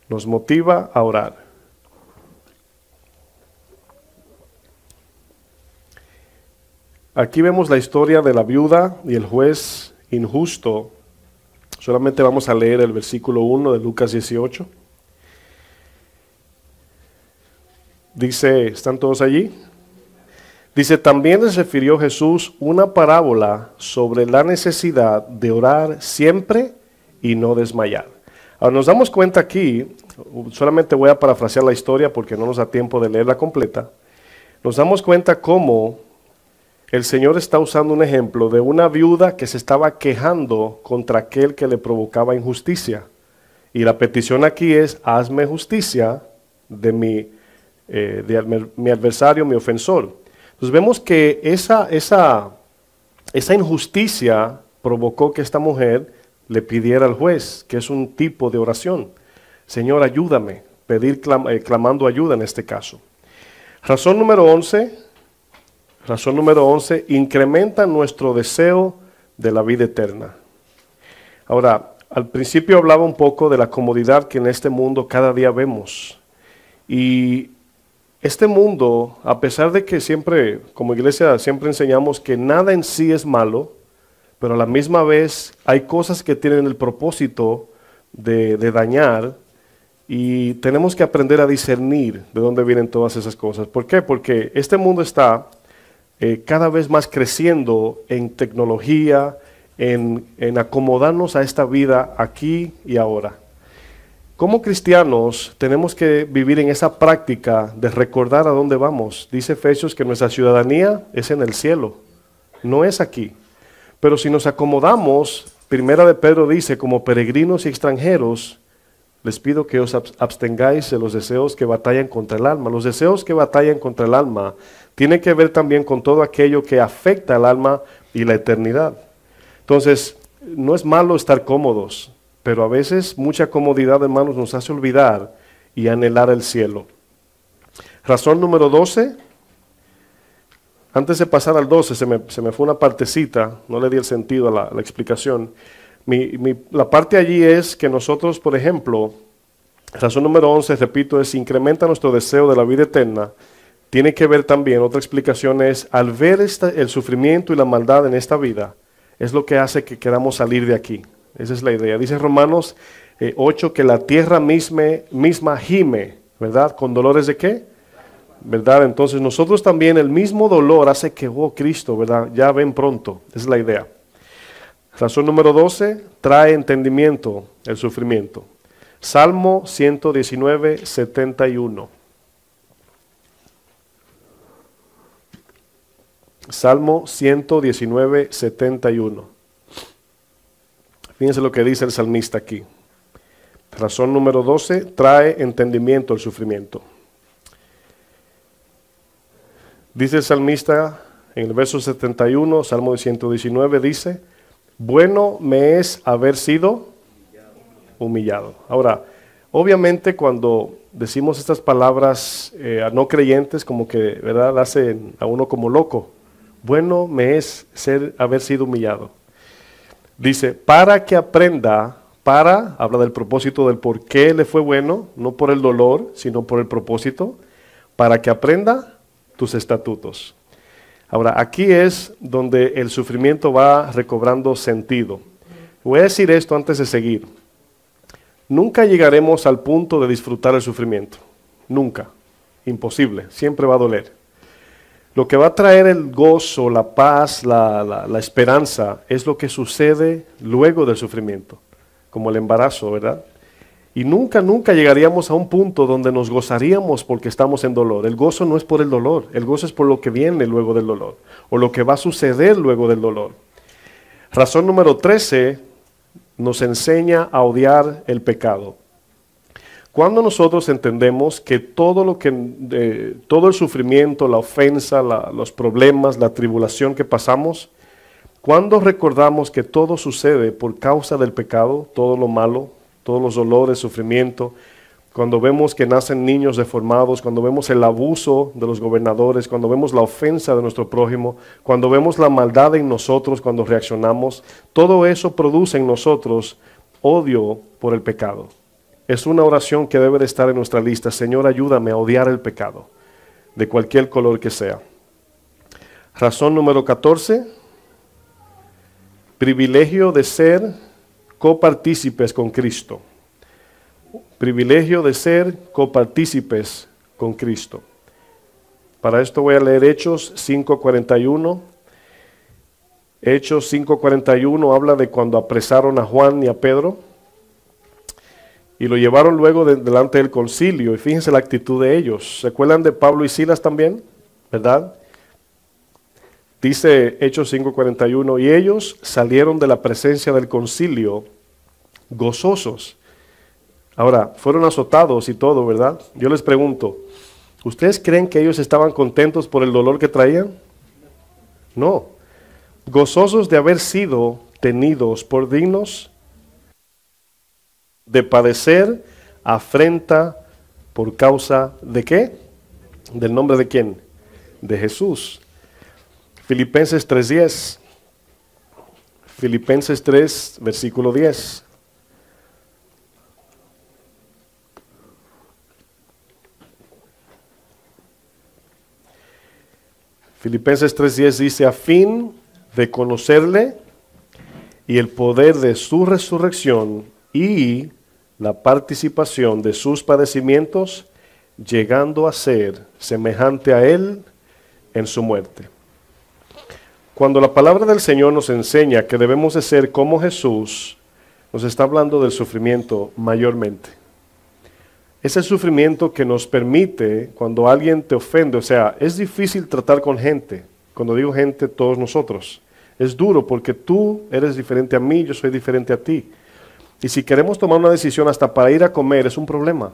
Nos motiva a orar. Aquí vemos la historia de la viuda y el juez injusto. Solamente vamos a leer el versículo 1 de Lucas 18. Dice, ¿están todos allí? Dice, también les refirió Jesús una parábola sobre la necesidad de orar siempre y no desmayar. Ahora nos damos cuenta aquí, solamente voy a parafrasear la historia porque no nos da tiempo de leerla completa. Nos damos cuenta cómo el Señor está usando un ejemplo de una viuda que se estaba quejando contra aquel que le provocaba injusticia. Y la petición aquí es, hazme justicia de mi adversario, mi ofensor. Entonces vemos que esa injusticia provocó que esta mujer le pidiera al juez, que es un tipo de oración. Señor, ayúdame, clamando ayuda en este caso. Razón número 11, incrementa nuestro deseo de la vida eterna. Ahora, al principio hablaba un poco de la comodidad que en este mundo cada día vemos. Y este mundo, a pesar de que siempre, como iglesia, siempre enseñamos que nada en sí es malo, pero a la misma vez hay cosas que tienen el propósito de dañar, y tenemos que aprender a discernir de dónde vienen todas esas cosas. ¿Por qué? Porque este mundo está cada vez más creciendo en tecnología, en acomodarnos a esta vida aquí y ahora. Como cristianos tenemos que vivir en esa práctica de recordar a dónde vamos. Dice Efesios que nuestra ciudadanía es en el cielo, no es aquí. Pero si nos acomodamos, Primera de Pedro dice, como peregrinos y extranjeros, les pido que os abstengáis de los deseos que batallan contra el alma. Los deseos que batallan contra el alma tienen que ver también con todo aquello que afecta al alma y la eternidad. Entonces, no es malo estar cómodos, pero a veces mucha comodidad, hermanos, nos hace olvidar y anhelar el cielo. Razón número 12. Antes de pasar al 12, se me fue una partecita, no le di el sentido a la explicación. La parte allí es que nosotros, por ejemplo, razón número 11, repito, es incrementa nuestro deseo de la vida eterna. Tiene que ver también, otra explicación es, al ver el sufrimiento y la maldad en esta vida, es lo que hace que queramos salir de aquí. Esa es la idea. Dice Romanos 8 que la tierra misma gime, ¿verdad? ¿Con dolores de qué? ¿Verdad? Entonces nosotros también el mismo dolor hace que, oh Cristo, ¿verdad? Ya ven pronto. Esa es la idea. Razón número 12, trae entendimiento el sufrimiento. Salmo 119, 71. Salmo 119, 71. Fíjense lo que dice el salmista aquí. Razón número 12, trae entendimiento el sufrimiento. Dice el salmista en el verso 71, Salmo 119, dice, bueno me es haber sido humillado. Ahora, obviamente cuando decimos estas palabras a no creyentes, como que, ¿verdad?, hacen a uno como loco. Bueno me es haber sido humillado. Dice, para que aprenda, habla del propósito del por qué le fue bueno, no por el dolor, sino por el propósito, para que aprenda tus estatutos. Ahora, aquí es donde el sufrimiento va recobrando sentido. Voy a decir esto antes de seguir. Nunca llegaremos al punto de disfrutar el sufrimiento. Nunca. Imposible. Siempre va a doler. Lo que va a traer el gozo, la paz, la esperanza, es lo que sucede luego del sufrimiento. Como el embarazo, ¿verdad? Y nunca llegaríamos a un punto donde nos gozaríamos porque estamos en dolor. El gozo no es por el dolor, el gozo es por lo que viene luego del dolor, o lo que va a suceder luego del dolor. Razón número 13, nos enseña a odiar el pecado. Cuando nosotros entendemos que todo el sufrimiento, la ofensa, los problemas, la tribulación que pasamos, cuando recordamos que todo sucede por causa del pecado, todo lo malo, todos los dolores, sufrimiento, cuando vemos que nacen niños deformados, cuando vemos el abuso de los gobernadores, cuando vemos la ofensa de nuestro prójimo, cuando vemos la maldad en nosotros, cuando reaccionamos, todo eso produce en nosotros odio por el pecado. Es una oración que debe de estar en nuestra lista. Señor, ayúdame a odiar el pecado, de cualquier color que sea. Razón número 14, privilegio de ser copartícipes con Cristo. Privilegio de ser copartícipes con Cristo. Para esto voy a leer Hechos 5:41. Hechos 5:41 habla de cuando apresaron a Juan y a Pedro. y lo llevaron luego delante del concilio. Y fíjense la actitud de ellos. ¿Se acuerdan de Pablo y Silas también? ¿Verdad? Dice Hechos 5:41, y ellos salieron de la presencia del concilio gozosos. Ahora, fueron azotados y todo, ¿verdad? Yo les pregunto, ¿ustedes creen que ellos estaban contentos por el dolor que traían? No. Gozosos de haber sido tenidos por dignos de padecer afrenta por causa de ¿qué? ¿Del nombre de quién? De Jesús. Filipenses 3:10. Filipenses 3, versículo 10. Filipenses 3:10 dice, a fin de conocerle y el poder de su resurrección y la participación de sus padecimientos, llegando a ser semejante a él en su muerte. Cuando la palabra del Señor nos enseña que debemos de ser como Jesús, nos está hablando del sufrimiento mayormente. Es el sufrimiento que nos permite cuando alguien te ofende. O sea, es difícil tratar con gente. Cuando digo gente, todos nosotros. Es duro porque tú eres diferente a mí, yo soy diferente a ti. Y si queremos tomar una decisión hasta para ir a comer, es un problema.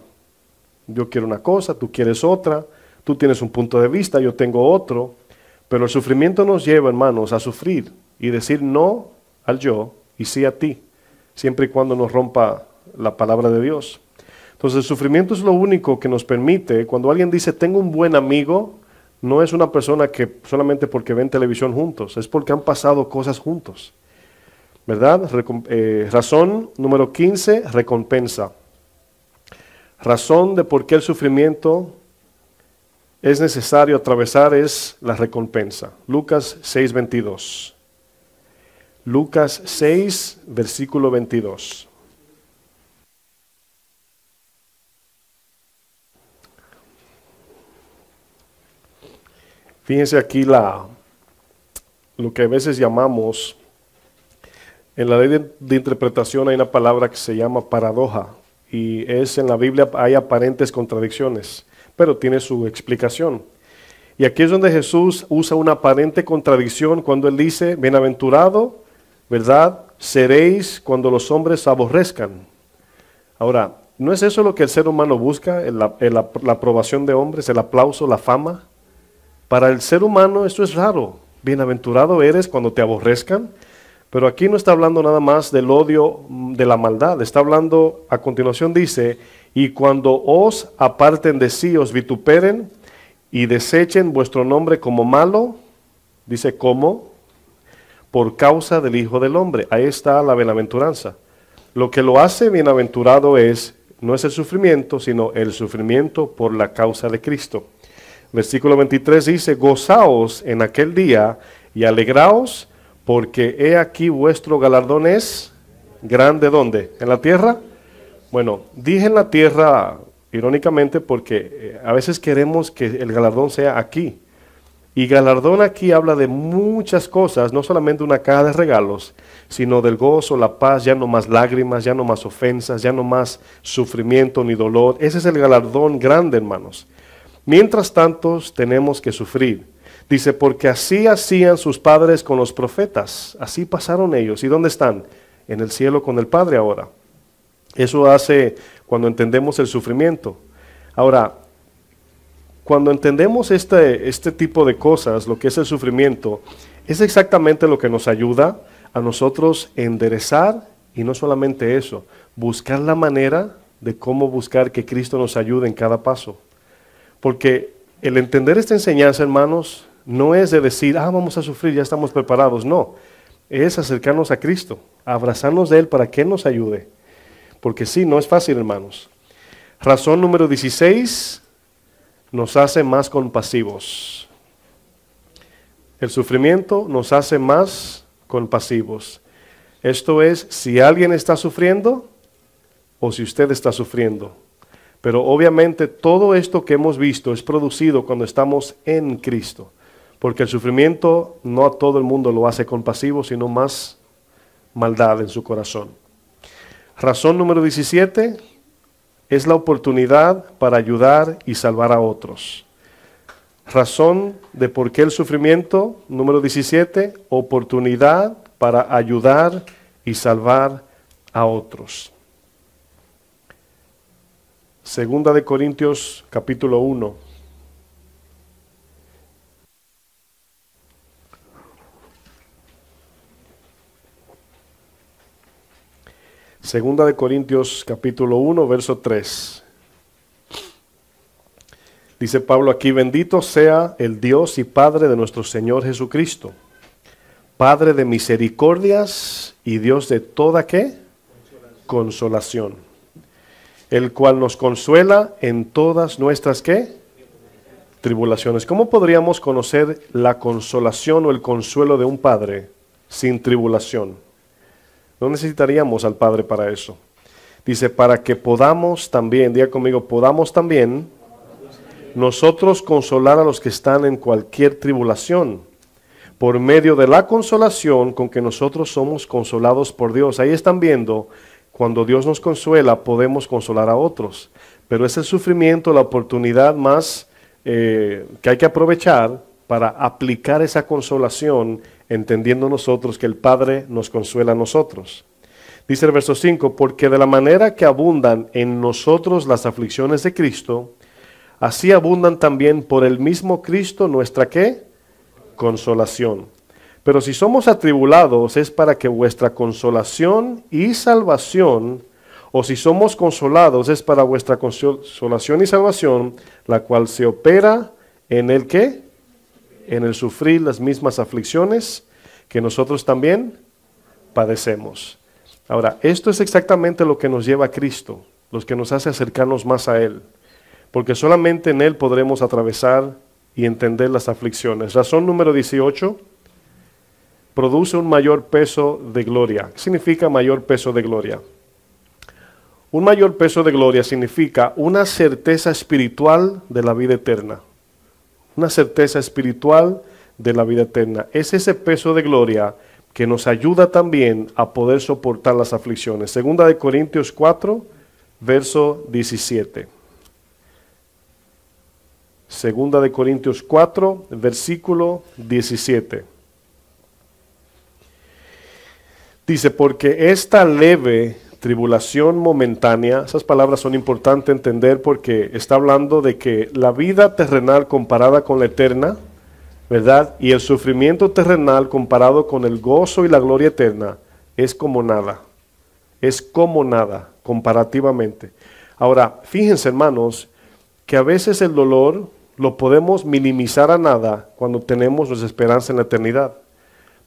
Yo quiero una cosa, tú quieres otra, tú tienes un punto de vista, yo tengo otro. Pero el sufrimiento nos lleva, hermanos, a sufrir y decir no al yo y sí a ti, siempre y cuando nos rompa la palabra de Dios. Entonces el sufrimiento es lo único que nos permite, cuando alguien dice tengo un buen amigo, no es una persona que solamente porque ven televisión juntos, es porque han pasado cosas juntos. ¿Verdad? Razón número 15, recompensa. Razón de por qué el sufrimiento es necesario atravesar es la recompensa. Lucas 6:22. Lucas 6, versículo 22. Fíjense aquí lo que a veces llamamos, en la ley de interpretación hay una palabra que se llama paradoja, y en la Biblia hay aparentes contradicciones, pero tiene su explicación. Y aquí es donde Jesús usa una aparente contradicción cuando Él dice, bienaventurado, ¿verdad? Seréis cuando los hombres aborrezcan. Ahora, ¿no es eso lo que el ser humano busca, la aprobación de hombres, el aplauso, la fama? Para el ser humano esto es raro. Bienaventurado eres cuando te aborrezcan. Pero aquí no está hablando nada más del odio, de la maldad. Está hablando, a continuación dice, y cuando os aparten de sí, os vituperen y desechen vuestro nombre como malo, dice ¿cómo? Por causa del Hijo del Hombre. Ahí está la bienaventuranza. Lo que lo hace bienaventurado no es el sufrimiento, sino el sufrimiento por la causa de Cristo. Versículo 23 dice, gozaos en aquel día y alegraos, porque he aquí vuestro galardón es grande. ¿Dónde? ¿En la tierra? Bueno, dije en la tierra irónicamente porque a veces queremos que el galardón sea aquí. Y galardón aquí habla de muchas cosas, no solamente una caja de regalos, sino del gozo, la paz, ya no más lágrimas, ya no más ofensas, ya no más sufrimiento ni dolor. Ese es el galardón grande, hermanos. Mientras tanto, tenemos que sufrir. Dice, porque así hacían sus padres con los profetas. Así pasaron ellos. ¿Y dónde están? En el cielo con el Padre ahora. Eso hace cuando entendemos el sufrimiento. Ahora, cuando entendemos este tipo de cosas, lo que es el sufrimiento, es exactamente lo que nos ayuda a nosotros enderezar, y no solamente eso, buscar la manera de cómo buscar que Cristo nos ayude en cada paso. Porque el entender esta enseñanza, hermanos, no es de decir, vamos a sufrir, ya estamos preparados. No, es acercarnos a Cristo, abrazarnos de Él para que Él nos ayude. Porque sí, no es fácil, hermanos. Razón número 16, nos hace más compasivos. El sufrimiento nos hace más compasivos. Esto es, si alguien está sufriendo o si usted está sufriendo. Pero obviamente todo esto que hemos visto es producido cuando estamos en Cristo. Porque el sufrimiento no a todo el mundo lo hace compasivo, sino más maldad en su corazón. Razón número 17, es la oportunidad para ayudar y salvar a otros. Razón de por qué el sufrimiento, número 17, oportunidad para ayudar y salvar a otros. Segunda de Corintios capítulo 1. Segunda de Corintios capítulo 1, verso 3. Dice Pablo aquí: bendito sea el Dios y Padre de nuestro Señor Jesucristo, Padre de misericordias y Dios de toda ¿qué? Consolación, el cual nos consuela en todas nuestras ¿qué? Tribulaciones. ¿Cómo podríamos conocer la consolación o el consuelo de un padre sin tribulación? No necesitaríamos al Padre para eso. Dice, para que podamos también, diga conmigo, podamos también nosotros consolar a los que están en cualquier tribulación, por medio de la consolación con que nosotros somos consolados por Dios. Ahí están viendo, cuando Dios nos consuela, podemos consolar a otros. Pero es el sufrimiento, la oportunidad más que hay que aprovechar para aplicar esa consolación, entendiendo nosotros que el Padre nos consuela a nosotros. Dice el verso 5, porque de la manera que abundan en nosotros las aflicciones de Cristo, así abundan también por el mismo Cristo nuestra ¿qué? Consolación. Pero si somos atribulados es para que vuestra consolación y salvación, o si somos consolados es para vuestra consolación y salvación, la cual se opera en el ¿qué? En el sufrir las mismas aflicciones que nosotros también padecemos. Ahora, esto es exactamente lo que nos lleva a Cristo, lo que nos hace acercarnos más a Él, porque solamente en Él podremos atravesar y entender las aflicciones. Razón número 18, produce un mayor peso de gloria. ¿Qué significa mayor peso de gloria? Un mayor peso de gloria significa una certeza espiritual de la vida eterna. Una certeza espiritual de la vida eterna. Es ese peso de gloria que nos ayuda también a poder soportar las aflicciones. Segunda de Corintios 4, verso 17. Segunda de Corintios 4, versículo 17. Dice, porque esta leve tribulación momentánea, esas palabras son importantes entender porque está hablando de que la vida terrenal comparada con la eterna, ¿verdad? Y el sufrimiento terrenal comparado con el gozo y la gloria eterna es como nada. Es como nada comparativamente. Ahora, fíjense hermanos, que a veces el dolor lo podemos minimizar a nada cuando tenemos nuestra esperanza en la eternidad.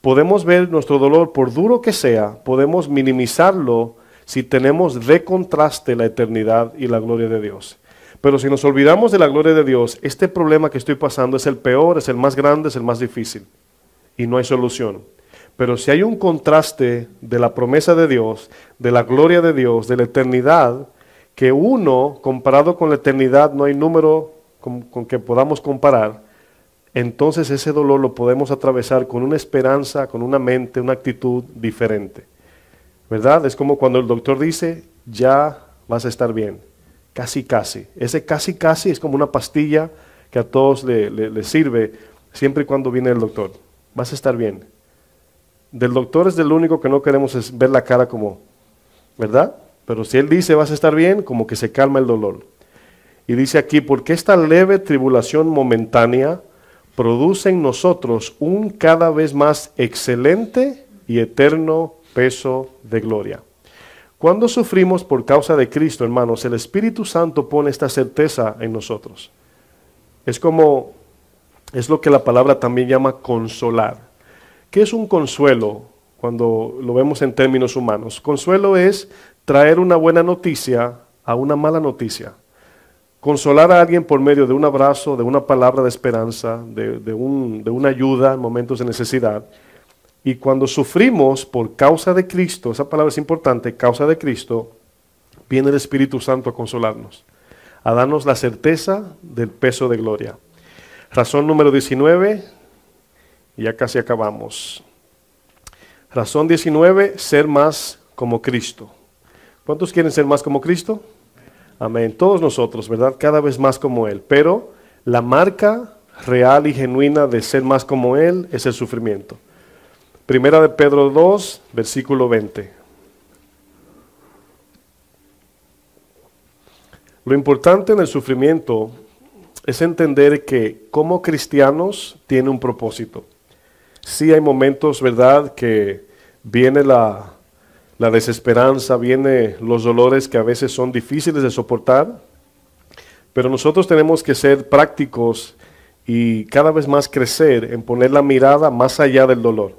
Podemos ver nuestro dolor, por duro que sea, podemos minimizarlo si tenemos de contraste la eternidad y la gloria de Dios. Pero si nos olvidamos de la gloria de Dios, este problema que estoy pasando es el peor, es el más grande, es el más difícil. Y no hay solución. Pero si hay un contraste de la promesa de Dios, de la gloria de Dios, de la eternidad, que uno, comparado con la eternidad, no hay número con que podamos comparar, entonces ese dolor lo podemos atravesar con una esperanza, con una mente, una actitud diferente. ¿Verdad? Es como cuando el doctor dice, ya vas a estar bien. Casi, casi. Ese casi, casi es como una pastilla que a todos le sirve siempre y cuando viene el doctor. Vas a estar bien. Del doctor es del único que no queremos es ver la cara como, ¿verdad? Pero si él dice vas a estar bien, como que se calma el dolor. Y dice aquí, porque esta leve tribulación momentánea produce en nosotros un cada vez más excelente y eterno peso de gloria. Cuando sufrimos por causa de Cristo, hermanos, el Espíritu Santo pone esta certeza en nosotros. Es lo que la palabra también llama consolar. ¿Qué es un consuelo cuando lo vemos en términos humanos? Consuelo es traer una buena noticia a una mala noticia. Consolar a alguien por medio de un abrazo, de una palabra de esperanza, de una ayuda en momentos de necesidad. Y cuando sufrimos por causa de Cristo, esa palabra es importante, causa de Cristo, viene el Espíritu Santo a consolarnos, a darnos la certeza del peso de gloria. Razón número 19, y ya casi acabamos. Razón 19, ser más como Cristo. ¿Cuántos quieren ser más como Cristo? Amén. Todos nosotros, ¿verdad? Cada vez más como Él. Pero la marca real y genuina de ser más como Él es el sufrimiento. Primera de Pedro 2, versículo 20. Lo importante en el sufrimiento es entender que como cristianos tiene un propósito. Sí hay momentos, ¿verdad?, que viene la desesperanza, vienen los dolores que a veces son difíciles de soportar, pero nosotros tenemos que ser prácticos y cada vez más crecer en poner la mirada más allá del dolor.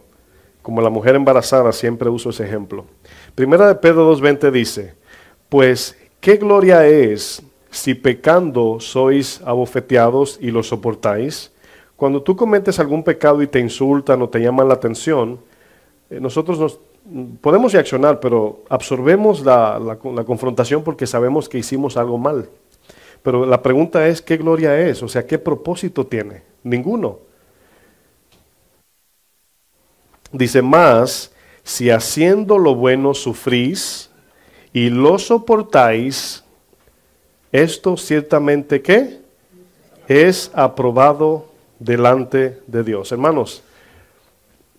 Como la mujer embarazada, siempre uso ese ejemplo. Primera de Pedro 2:20 dice, pues, ¿qué gloria es si pecando sois abofeteados y lo soportáis? Cuando tú cometes algún pecado y te insultan o te llaman la atención, nosotros podemos reaccionar, pero absorbemos la confrontación porque sabemos que hicimos algo mal. Pero la pregunta es, ¿qué gloria es? O sea, ¿qué propósito tiene? Ninguno. Dice más, si haciendo lo bueno sufrís y lo soportáis, esto ciertamente, ¿qué? Es aprobado delante de Dios. Hermanos,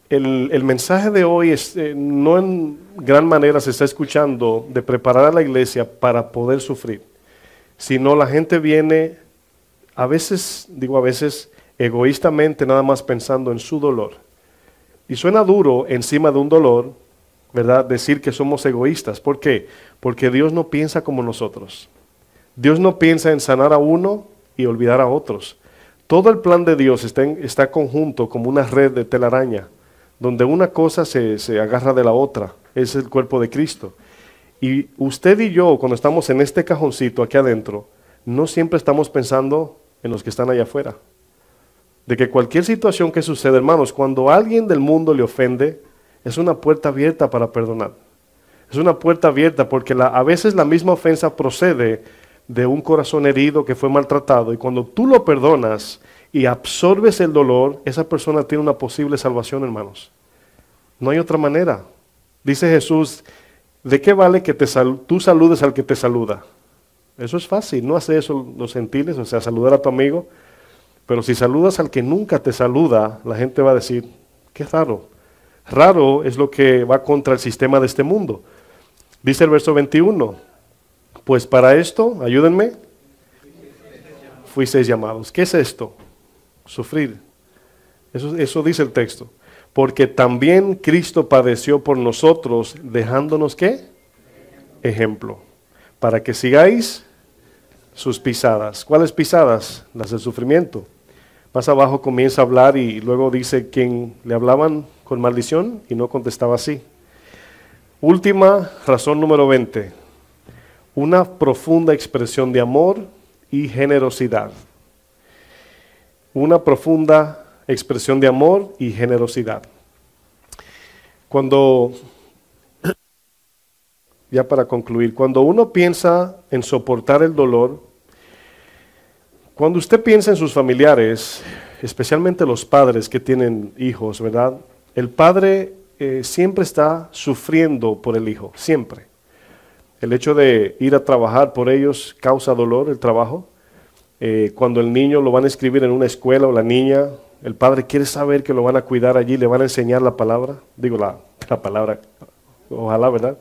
el mensaje de hoy no en gran manera se está escuchando de preparar a la iglesia para poder sufrir, sino la gente viene a veces, egoístamente nada más pensando en su dolor. Y suena duro encima de un dolor, ¿verdad?, decir que somos egoístas. ¿Por qué? Porque Dios no piensa como nosotros. Dios no piensa en sanar a uno y olvidar a otros. Todo el plan de Dios está conjunto como una red de telaraña, donde una cosa se agarra de la otra. Es el cuerpo de Cristo. Y usted y yo, cuando estamos en este cajoncito aquí adentro, no siempre estamos pensando en los que están allá afuera. De que cualquier situación que suceda, hermanos, cuando alguien del mundo le ofende, es una puerta abierta para perdonar. Es una puerta abierta porque a veces la misma ofensa procede de un corazón herido que fue maltratado, y cuando tú lo perdonas y absorbes el dolor, esa persona tiene una posible salvación, hermanos. No hay otra manera. Dice Jesús, ¿de qué vale que tú saludes al que te saluda? Eso es fácil, no hace eso los gentiles, o sea, saludar a tu amigo. Pero si saludas al que nunca te saluda, la gente va a decir, qué raro. Raro es lo que va contra el sistema de este mundo. Dice el verso 21, pues para esto, ayúdenme, fuisteis llamados. ¿Qué es esto? Sufrir. Eso dice el texto. Porque también Cristo padeció por nosotros, dejándonos, ¿qué? Ejemplo. Para que sigáis sus pisadas. ¿Cuáles pisadas? Las del sufrimiento. Más abajo comienza a hablar y luego dice quien le hablaban con maldición y no contestaba así. Última razón número 20. Una profunda expresión de amor y generosidad. Una profunda expresión de amor y generosidad. Ya para concluir, cuando uno piensa en soportar el dolor, cuando usted piensa en sus familiares, especialmente los padres que tienen hijos, ¿verdad? El padre siempre está sufriendo por el hijo, siempre. El hecho de ir a trabajar por ellos causa dolor, el trabajo. Cuando el niño lo van a inscribir en una escuela o la niña, el padre quiere saber que lo van a cuidar allí, le van a enseñar la palabra, digo la palabra, ojalá, ¿verdad?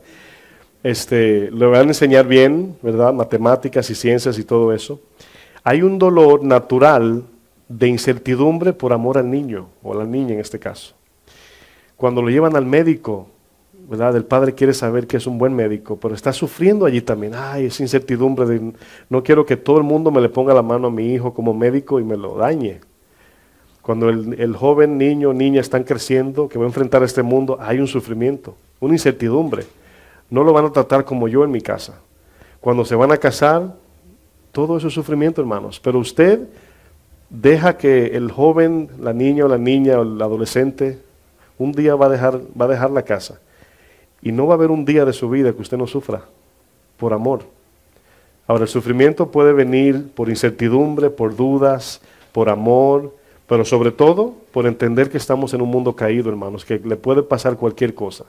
Le van a enseñar bien, ¿verdad? Matemáticas y ciencias y todo eso. Hay un dolor natural de incertidumbre por amor al niño, o a la niña en este caso. Cuando lo llevan al médico, ¿verdad? El padre quiere saber que es un buen médico, pero está sufriendo allí también. Ay, esa incertidumbre de no quiero que todo el mundo me le ponga la mano a mi hijo como médico y me lo dañe. Cuando el joven, niño o niña están creciendo, que va a enfrentar este mundo, hay un sufrimiento, una incertidumbre. No lo van a tratar como yo en mi casa. Cuando se van a casar, todo eso es sufrimiento, hermanos. Pero usted deja que el joven, la niña o el adolescente, un día va a dejar la casa. Y no va a haber un día de su vida que usted no sufra por amor. Ahora, el sufrimiento puede venir por incertidumbre, por dudas, por amor, pero sobre todo por entender que estamos en un mundo caído, hermanos, que le puede pasar cualquier cosa.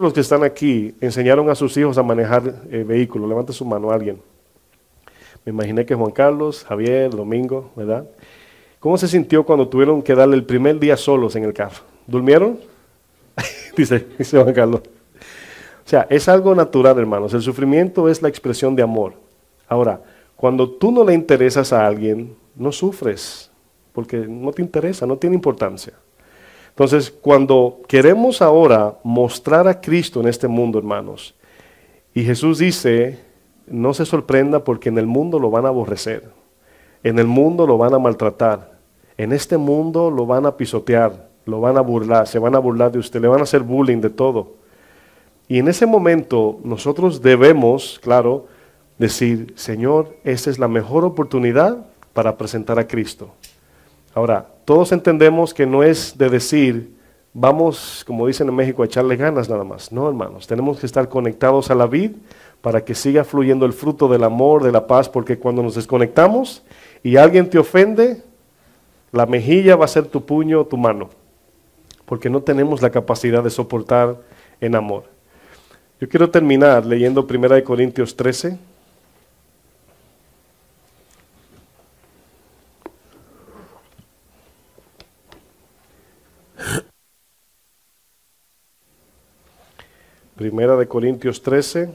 Los que están aquí enseñaron a sus hijos a manejar vehículos? Levante su mano alguien. Me imaginé que Juan Carlos, Javier, Domingo, ¿verdad? ¿Cómo se sintió cuando tuvieron que darle el primer día solos en el carro? ¿Durmieron? dice Juan Carlos. O sea, es algo natural, hermanos. El sufrimiento es la expresión de amor. Ahora, cuando tú no le interesas a alguien, no sufres, porque no te interesa, no tiene importancia. Entonces, cuando queremos ahora mostrar a Cristo en este mundo, hermanos, y Jesús dice, no se sorprenda porque en el mundo lo van a aborrecer, en el mundo lo van a maltratar, en este mundo lo van a pisotear, lo van a burlar, se van a burlar de usted, le van a hacer bullying de todo. Y en ese momento nosotros debemos, claro, decir, Señor, esta es la mejor oportunidad para presentar a Cristo. Ahora, todos entendemos que no es de decir, vamos, como dicen en México, a echarle ganas nada más. No, hermanos, tenemos que estar conectados a la vid para que siga fluyendo el fruto del amor, de la paz, porque cuando nos desconectamos y alguien te ofende, la mejilla va a ser tu puño o tu mano, porque no tenemos la capacidad de soportar en amor. Yo quiero terminar leyendo 1 Corintios 13. Primera de Corintios 13,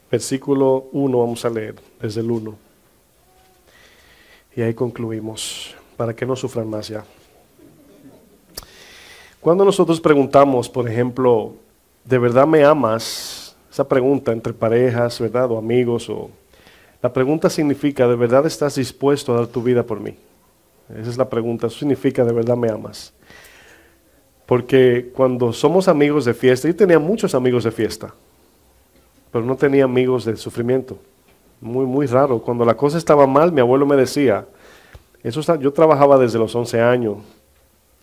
versículo 1, vamos a leer desde el 1. Y ahí concluimos, para que no sufran más ya. Cuando nosotros preguntamos, por ejemplo, ¿de verdad me amas? Esa pregunta entre parejas, ¿verdad? O amigos, la pregunta significa, ¿de verdad estás dispuesto a dar tu vida por mí? Esa es la pregunta, eso significa, ¿de verdad me amas? Porque cuando somos amigos de fiesta, yo tenía muchos amigos de fiesta, pero no tenía amigos de sufrimiento. Muy, muy raro. Cuando la cosa estaba mal, mi abuelo me decía, yo trabajaba desde los 11 años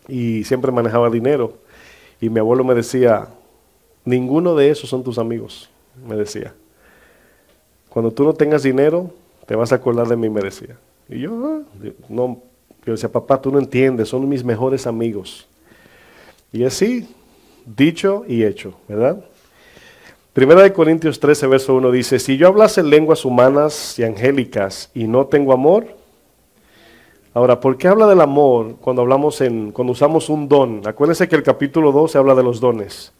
y siempre manejaba dinero. Y mi abuelo me decía, ninguno de esos son tus amigos, me decía. Cuando tú no tengas dinero, te vas a acordar de mí, me decía. Y yo decía, papá, tú no entiendes, son mis mejores amigos. Y así, dicho y hecho, ¿verdad? Primera de Corintios 13, verso 1 dice, si yo hablase lenguas humanas y angélicas y no tengo amor. Ahora, ¿por qué habla del amor cuando usamos un don? Acuérdense que el capítulo 2 se habla de los dones.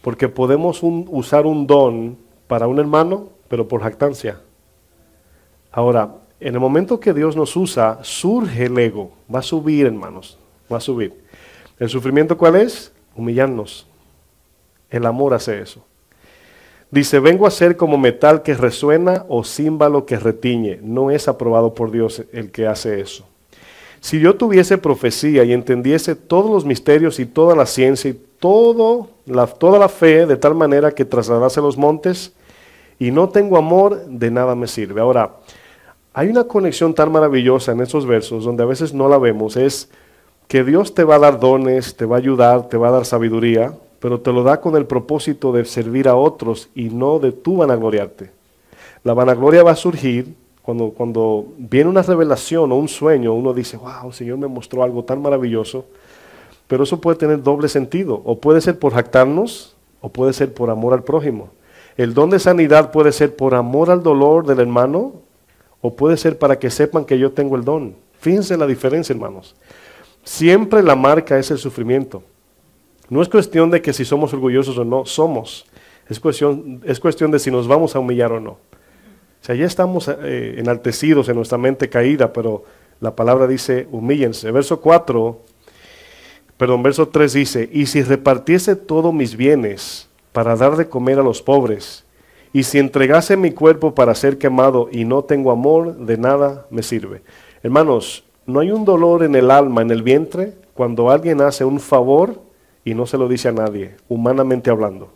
Porque podemos usar un don para un hermano, pero por jactancia. Ahora, en el momento que Dios nos usa, surge el ego. Va a subir, hermanos, va a subir. ¿El sufrimiento cuál es? Humillarnos. El amor hace eso. Dice, vengo a ser como metal que resuena o címbalo que retiñe. No es aprobado por Dios el que hace eso. Si yo tuviese profecía y entendiese todos los misterios y toda la ciencia y toda la fe de tal manera que trasladase los montes y no tengo amor, de nada me sirve. Ahora, hay una conexión tan maravillosa en esos versos donde a veces no la vemos, es que Dios te va a dar dones, te va a ayudar, te va a dar sabiduría, pero te lo da con el propósito de servir a otros y no de tú vanagloriarte. La vanagloria va a surgir cuando viene una revelación o un sueño, uno dice, wow, el Señor me mostró algo tan maravilloso, pero eso puede tener doble sentido, o puede ser por jactarnos, o puede ser por amor al prójimo. El don de sanidad puede ser por amor al dolor del hermano, o puede ser para que sepan que yo tengo el don. Fíjense la diferencia, hermanos. Siempre la marca es el sufrimiento. No es cuestión de que si somos orgullosos o no, somos. Es cuestión de si nos vamos a humillar o no. O sea, ya estamos enaltecidos en nuestra mente caída, pero la palabra dice, humíllense. Verso 3 dice, y si repartiese todos mis bienes para dar de comer a los pobres, y si entregase mi cuerpo para ser quemado y no tengo amor, de nada me sirve. Hermanos, no hay un dolor en el alma, en el vientre, cuando alguien hace un favor y no se lo dice a nadie, humanamente hablando.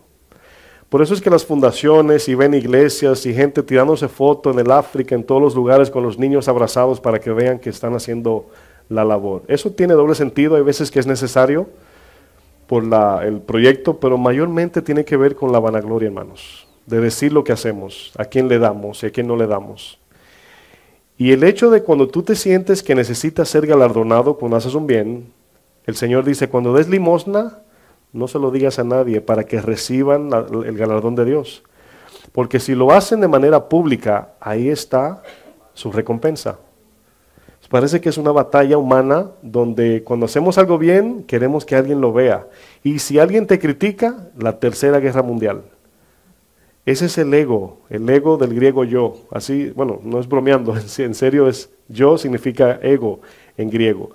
Por eso es que las fundaciones y ven iglesias y gente tirándose fotos en el África, en todos los lugares con los niños abrazados para que vean que están haciendo la labor. Eso tiene doble sentido, hay veces que es necesario por el proyecto, pero mayormente tiene que ver con la vanagloria, hermanos, de decir lo que hacemos, a quién le damos y a quién no le damos. Y el hecho de cuando tú te sientes que necesitas ser galardonado cuando haces un bien, el Señor dice, cuando des limosna, no se lo digas a nadie para que reciban el galardón de Dios. Porque si lo hacen de manera pública, ahí está su recompensa. Parece que es una batalla humana donde cuando hacemos algo bien, queremos que alguien lo vea. Y si alguien te critica, la tercera guerra mundial. Ese es el ego del griego yo. Así, bueno, no es bromeando, en serio es yo significa ego en griego.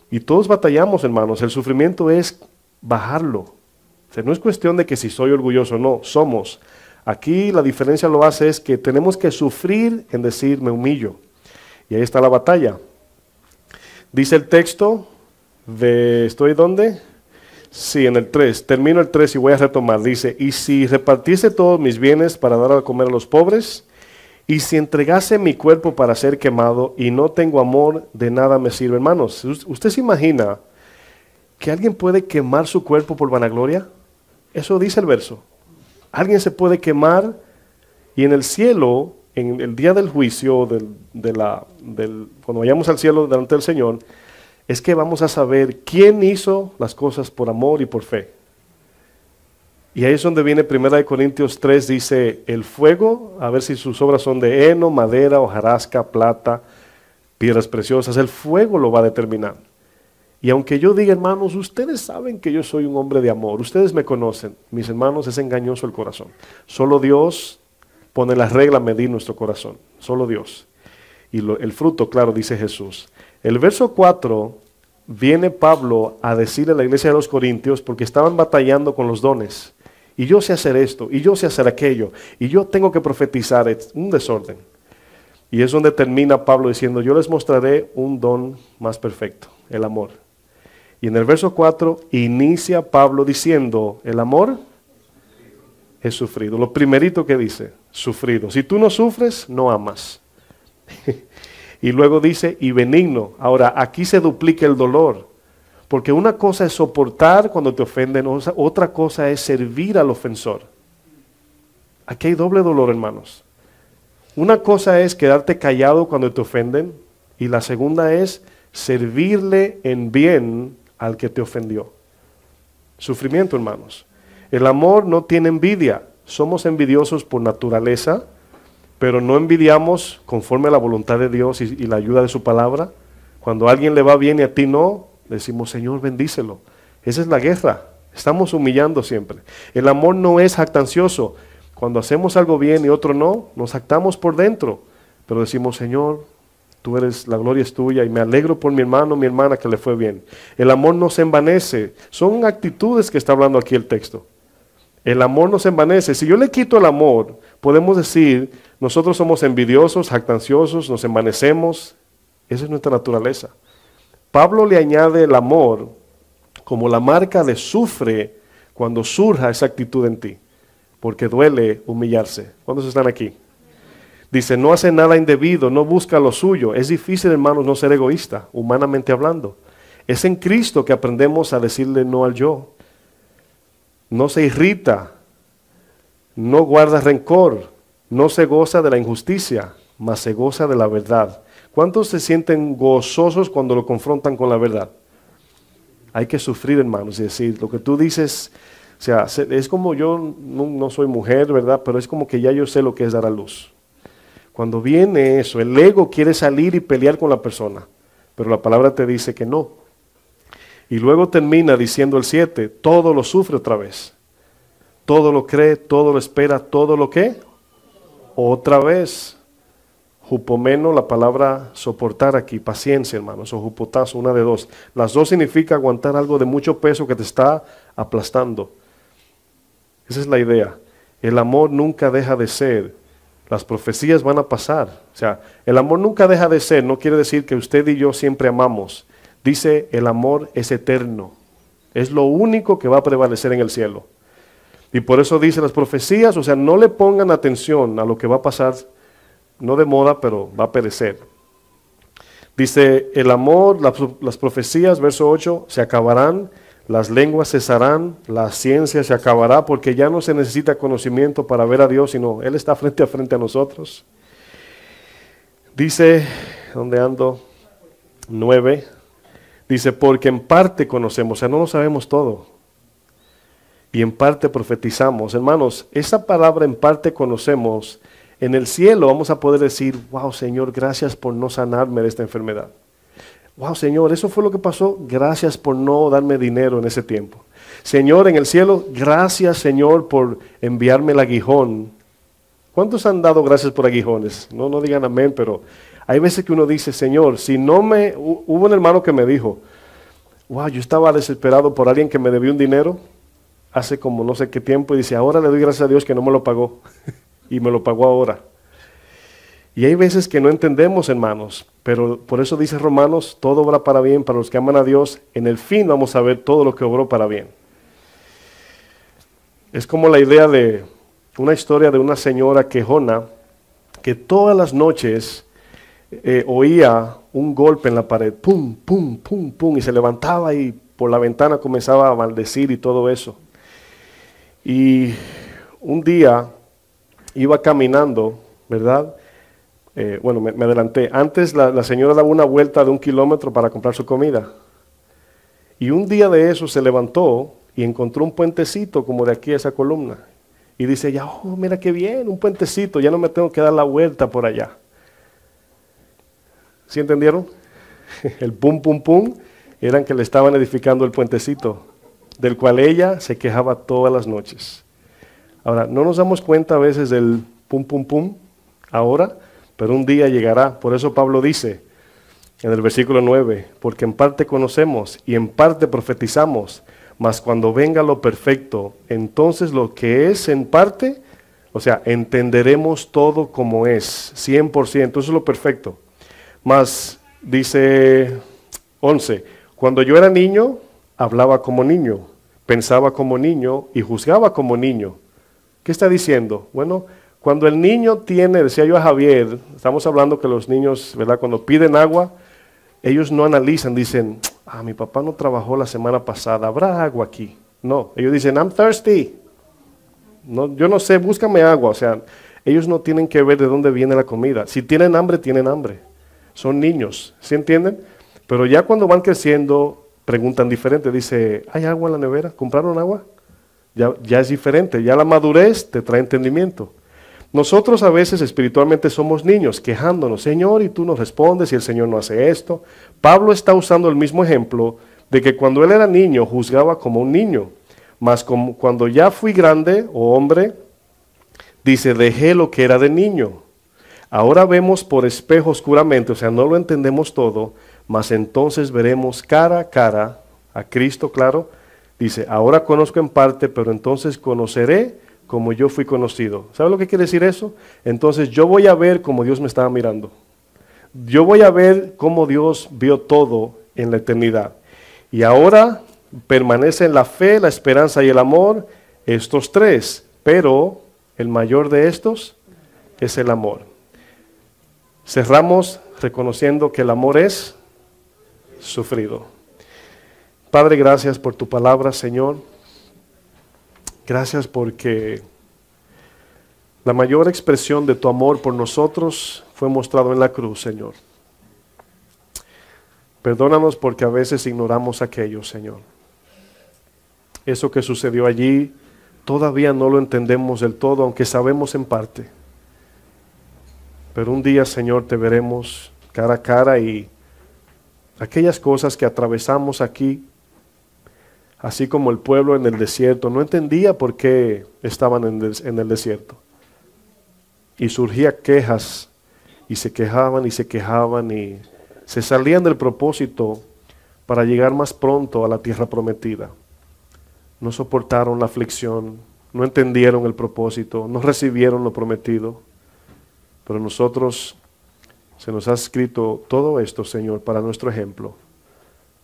Y todos batallamos, hermanos. El sufrimiento es bajarlo. O sea, no es cuestión de que si soy orgulloso, no, somos. Aquí la diferencia lo hace es que tenemos que sufrir en decir me humillo. Y ahí está la batalla. Dice el texto de, ¿estoy dónde? Sí, en el 3, termino el 3 y voy a retomar. Dice, y si repartiese todos mis bienes para dar a comer a los pobres, y si entregase mi cuerpo para ser quemado y no tengo amor, de nada me sirve. Hermanos, ¿usted se imagina que alguien puede quemar su cuerpo por vanagloria? Eso dice el verso. Alguien se puede quemar y en el cielo, en el día del juicio, cuando vayamos al cielo delante del Señor, es que vamos a saber quién hizo las cosas por amor y por fe. Y ahí es donde viene 1 Corintios 3, dice, el fuego, a ver si sus obras son de heno, madera, hojarasca, plata, piedras preciosas, el fuego lo va a determinar. Y aunque yo diga, hermanos, ustedes saben que yo soy un hombre de amor, ustedes me conocen, mis hermanos, es engañoso el corazón. Solo Dios pone la regla a medir nuestro corazón, solo Dios. Y el fruto, claro, dice Jesús. El verso 4 viene Pablo a decirle a la iglesia de los Corintios, porque estaban batallando con los dones. Y yo sé hacer esto, y yo sé hacer aquello, y yo tengo que profetizar, es un desorden. Y es donde termina Pablo diciendo, yo les mostraré un don más perfecto, el amor. Y en el verso 4 inicia Pablo diciendo, el amor es sufrido. Lo primerito que dice, sufrido. Si tú no sufres, no amas. Y luego dice, y benigno. Ahora, aquí se duplica el dolor. Porque una cosa es soportar cuando te ofenden, otra cosa es servir al ofensor. Aquí hay doble dolor, hermanos. Una cosa es quedarte callado cuando te ofenden, y la segunda es servirle en bien al que te ofendió. Sufrimiento, hermanos. El amor no tiene envidia. Somos envidiosos por naturaleza, pero no envidiamos conforme a la voluntad de Dios y la ayuda de su palabra. Cuando a alguien le va bien y a ti no, decimos, Señor, bendícelo. Esa es la guerra. Estamos humillando siempre. El amor no es jactancioso. Cuando hacemos algo bien y otro no, nos jactamos por dentro. Pero decimos, Señor, tú eres, la gloria es tuya y me alegro por mi hermano, mi hermana que le fue bien. El amor no se envanece. Son actitudes que está hablando aquí el texto. El amor no se envanece. Si yo le quito el amor, podemos decir, nosotros somos envidiosos, jactanciosos, nos envanecemos. Esa es nuestra naturaleza. Pablo le añade el amor como la marca de sufre cuando surja esa actitud en ti, porque duele humillarse. ¿Cuántos están aquí? Dice, no hace nada indebido, no busca lo suyo. Es difícil, hermanos, no ser egoísta, humanamente hablando. Es en Cristo que aprendemos a decirle no al yo. No se irrita, no guarda rencor, no se goza de la injusticia, mas se goza de la verdad. ¿Cuántos se sienten gozosos cuando lo confrontan con la verdad? Hay que sufrir, hermanos, y decir, lo que tú dices, o sea, es como yo no soy mujer, ¿verdad? Pero es como que ya yo sé lo que es dar a luz. Cuando viene eso, el ego quiere salir y pelear con la persona, pero la palabra te dice que no. Y luego termina diciendo el 7, todo lo sufre otra vez. Todo lo cree, todo lo espera, todo lo que otra vez. Jupomeno, la palabra soportar aquí, paciencia, hermanos, o jupotazo, una de dos. Las dos significa aguantar algo de mucho peso que te está aplastando. Esa es la idea. El amor nunca deja de ser. Las profecías van a pasar. O sea, el amor nunca deja de ser. No quiere decir que usted y yo siempre amamos. Dice, el amor es eterno. Es lo único que va a prevalecer en el cielo. Y por eso dice las profecías, o sea, no le pongan atención a lo que va a pasar, no de moda, pero va a perecer. Dice, el amor, las profecías, verso 8, se acabarán, las lenguas cesarán, la ciencia se acabará, porque ya no se necesita conocimiento para ver a Dios, sino Él está frente a nosotros. Dice, ¿dónde ando? 9. Dice, porque en parte conocemos, o sea, no lo sabemos todo. y en parte profetizamos. Hermanos, esa palabra en parte conocemos. En el cielo vamos a poder decir, wow, Señor, gracias por no sanarme de esta enfermedad. Wow, Señor, eso fue lo que pasó. Gracias por no darme dinero en ese tiempo. Señor, en el cielo, gracias, Señor, por enviarme el aguijón. ¿Cuántos han dado gracias por aguijones? No digan amén, pero hay veces que uno dice, Señor, si no me... Hubo un hermano que me dijo, wow, yo estaba desesperado por alguien que me debió un dinero hace como no sé qué tiempo, y dice, ahora le doy gracias a Dios que no me lo pagó, y me lo pagó ahora. Y hay veces que no entendemos, hermanos, pero por eso dice Romanos, todo obra para bien para los que aman a Dios. En el fin vamos a ver todo lo que obró para bien. Es como la idea de una historia de una señora quejona que todas las noches oía un golpe en la pared, pum, pum, pum, pum, y se levantaba y por la ventana comenzaba a maldecir y todo eso. Y un día iba caminando, ¿verdad? Me adelanté. Antes la señora daba una vuelta de 1 kilómetro para comprar su comida. Y un día de eso se levantó y encontró un puentecito como de aquí a esa columna. Y dice ella, oh, mira qué bien, un puentecito, ya no me tengo que dar la vuelta por allá. ¿Sí entendieron? El pum, pum, pum, eran que le estaban edificando el puentecito, del cual ella se quejaba todas las noches. Ahora, no nos damos cuenta a veces del pum, pum, pum, ahora, pero un día llegará. Por eso Pablo dice en el versículo 9, porque en parte conocemos y en parte profetizamos, mas cuando venga lo perfecto, entonces lo que es en parte, o sea, entenderemos todo como es, 100%, eso es lo perfecto. Mas, dice 11, cuando yo era niño, hablaba como niño, pensaba como niño y juzgaba como niño. ¿Qué está diciendo? Bueno, cuando el niño tiene, decía yo a Javier, estamos hablando que los niños, ¿verdad? Cuando piden agua, ellos no analizan, dicen, mi papá no trabajó la semana pasada, ¿habrá agua aquí? No, ellos dicen, I'm thirsty. No, yo no sé, búscame agua. O sea, ellos no tienen que ver de dónde viene la comida. Si tienen hambre, tienen hambre. Son niños, ¿sí entienden? Pero ya cuando van creciendo, preguntan diferente. Dice, ¿hay agua en la nevera? ¿Compraron agua? Ya es diferente, ya la madurez te trae entendimiento. Nosotros a veces espiritualmente somos niños, quejándonos, Señor, y tú nos respondes y el Señor no hace esto. Pablo está usando el mismo ejemplo de que cuando él era niño juzgaba como un niño, mas cuando ya fui grande o hombre, dice, dejé lo que era de niño. Ahora vemos por espejo oscuramente, o sea, no lo entendemos todo, mas entonces veremos cara a cara a Cristo, claro. Dice, ahora conozco en parte, pero entonces conoceré como yo fui conocido. ¿Sabe lo que quiere decir eso? Entonces yo voy a ver como Dios me estaba mirando. Yo voy a ver cómo Dios vio todo en la eternidad. Y ahora permanece en la fe, la esperanza y el amor, estos tres. Pero el mayor de estos es el amor. Cerramos reconociendo que el amor es sufrido. Padre, gracias por tu palabra, Señor. Gracias porque la mayor expresión de tu amor por nosotros fue mostrado en la cruz, Señor. Perdónanos porque a veces ignoramos aquello, Señor. Eso que sucedió allí todavía no lo entendemos del todo, aunque sabemos en parte. Pero un día, Señor, te veremos cara a cara y aquellas cosas que atravesamos aquí, así como el pueblo en el desierto, no entendía por qué estaban en el desierto. Y surgían quejas, y se quejaban y se salían del propósito para llegar más pronto a la tierra prometida. No soportaron la aflicción, no entendieron el propósito, no recibieron lo prometido. Pero nosotros, se nos ha escrito todo esto, Señor, para nuestro ejemplo,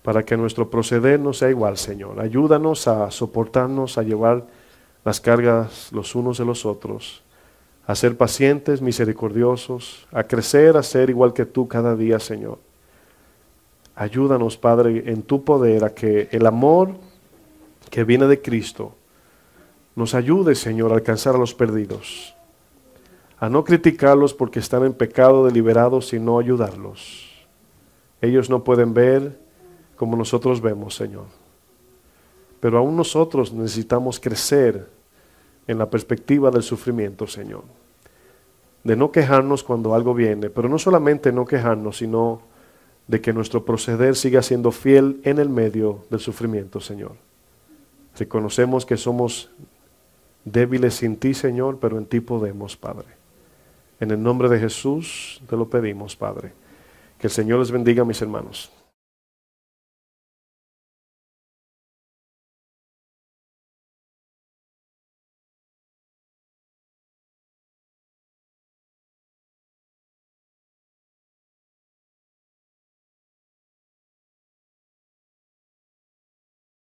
para que nuestro proceder no sea igual, Señor. Ayúdanos a soportarnos, a llevar las cargas los unos de los otros, a ser pacientes, misericordiosos, a crecer, a ser igual que tú cada día, Señor. Ayúdanos, Padre, en tu poder, a que el amor que viene de Cristo nos ayude, Señor, a alcanzar a los perdidos, a no criticarlos porque están en pecado deliberados, sino ayudarlos. Ellos no pueden ver como nosotros vemos, Señor. Pero aún nosotros necesitamos crecer en la perspectiva del sufrimiento, Señor. De no quejarnos cuando algo viene, pero no solamente no quejarnos, sino de que nuestro proceder siga siendo fiel en el medio del sufrimiento, Señor. Reconocemos que somos débiles sin ti, Señor, pero en ti podemos, Padre. En el nombre de Jesús te lo pedimos, Padre. Que el Señor les bendiga, mis hermanos.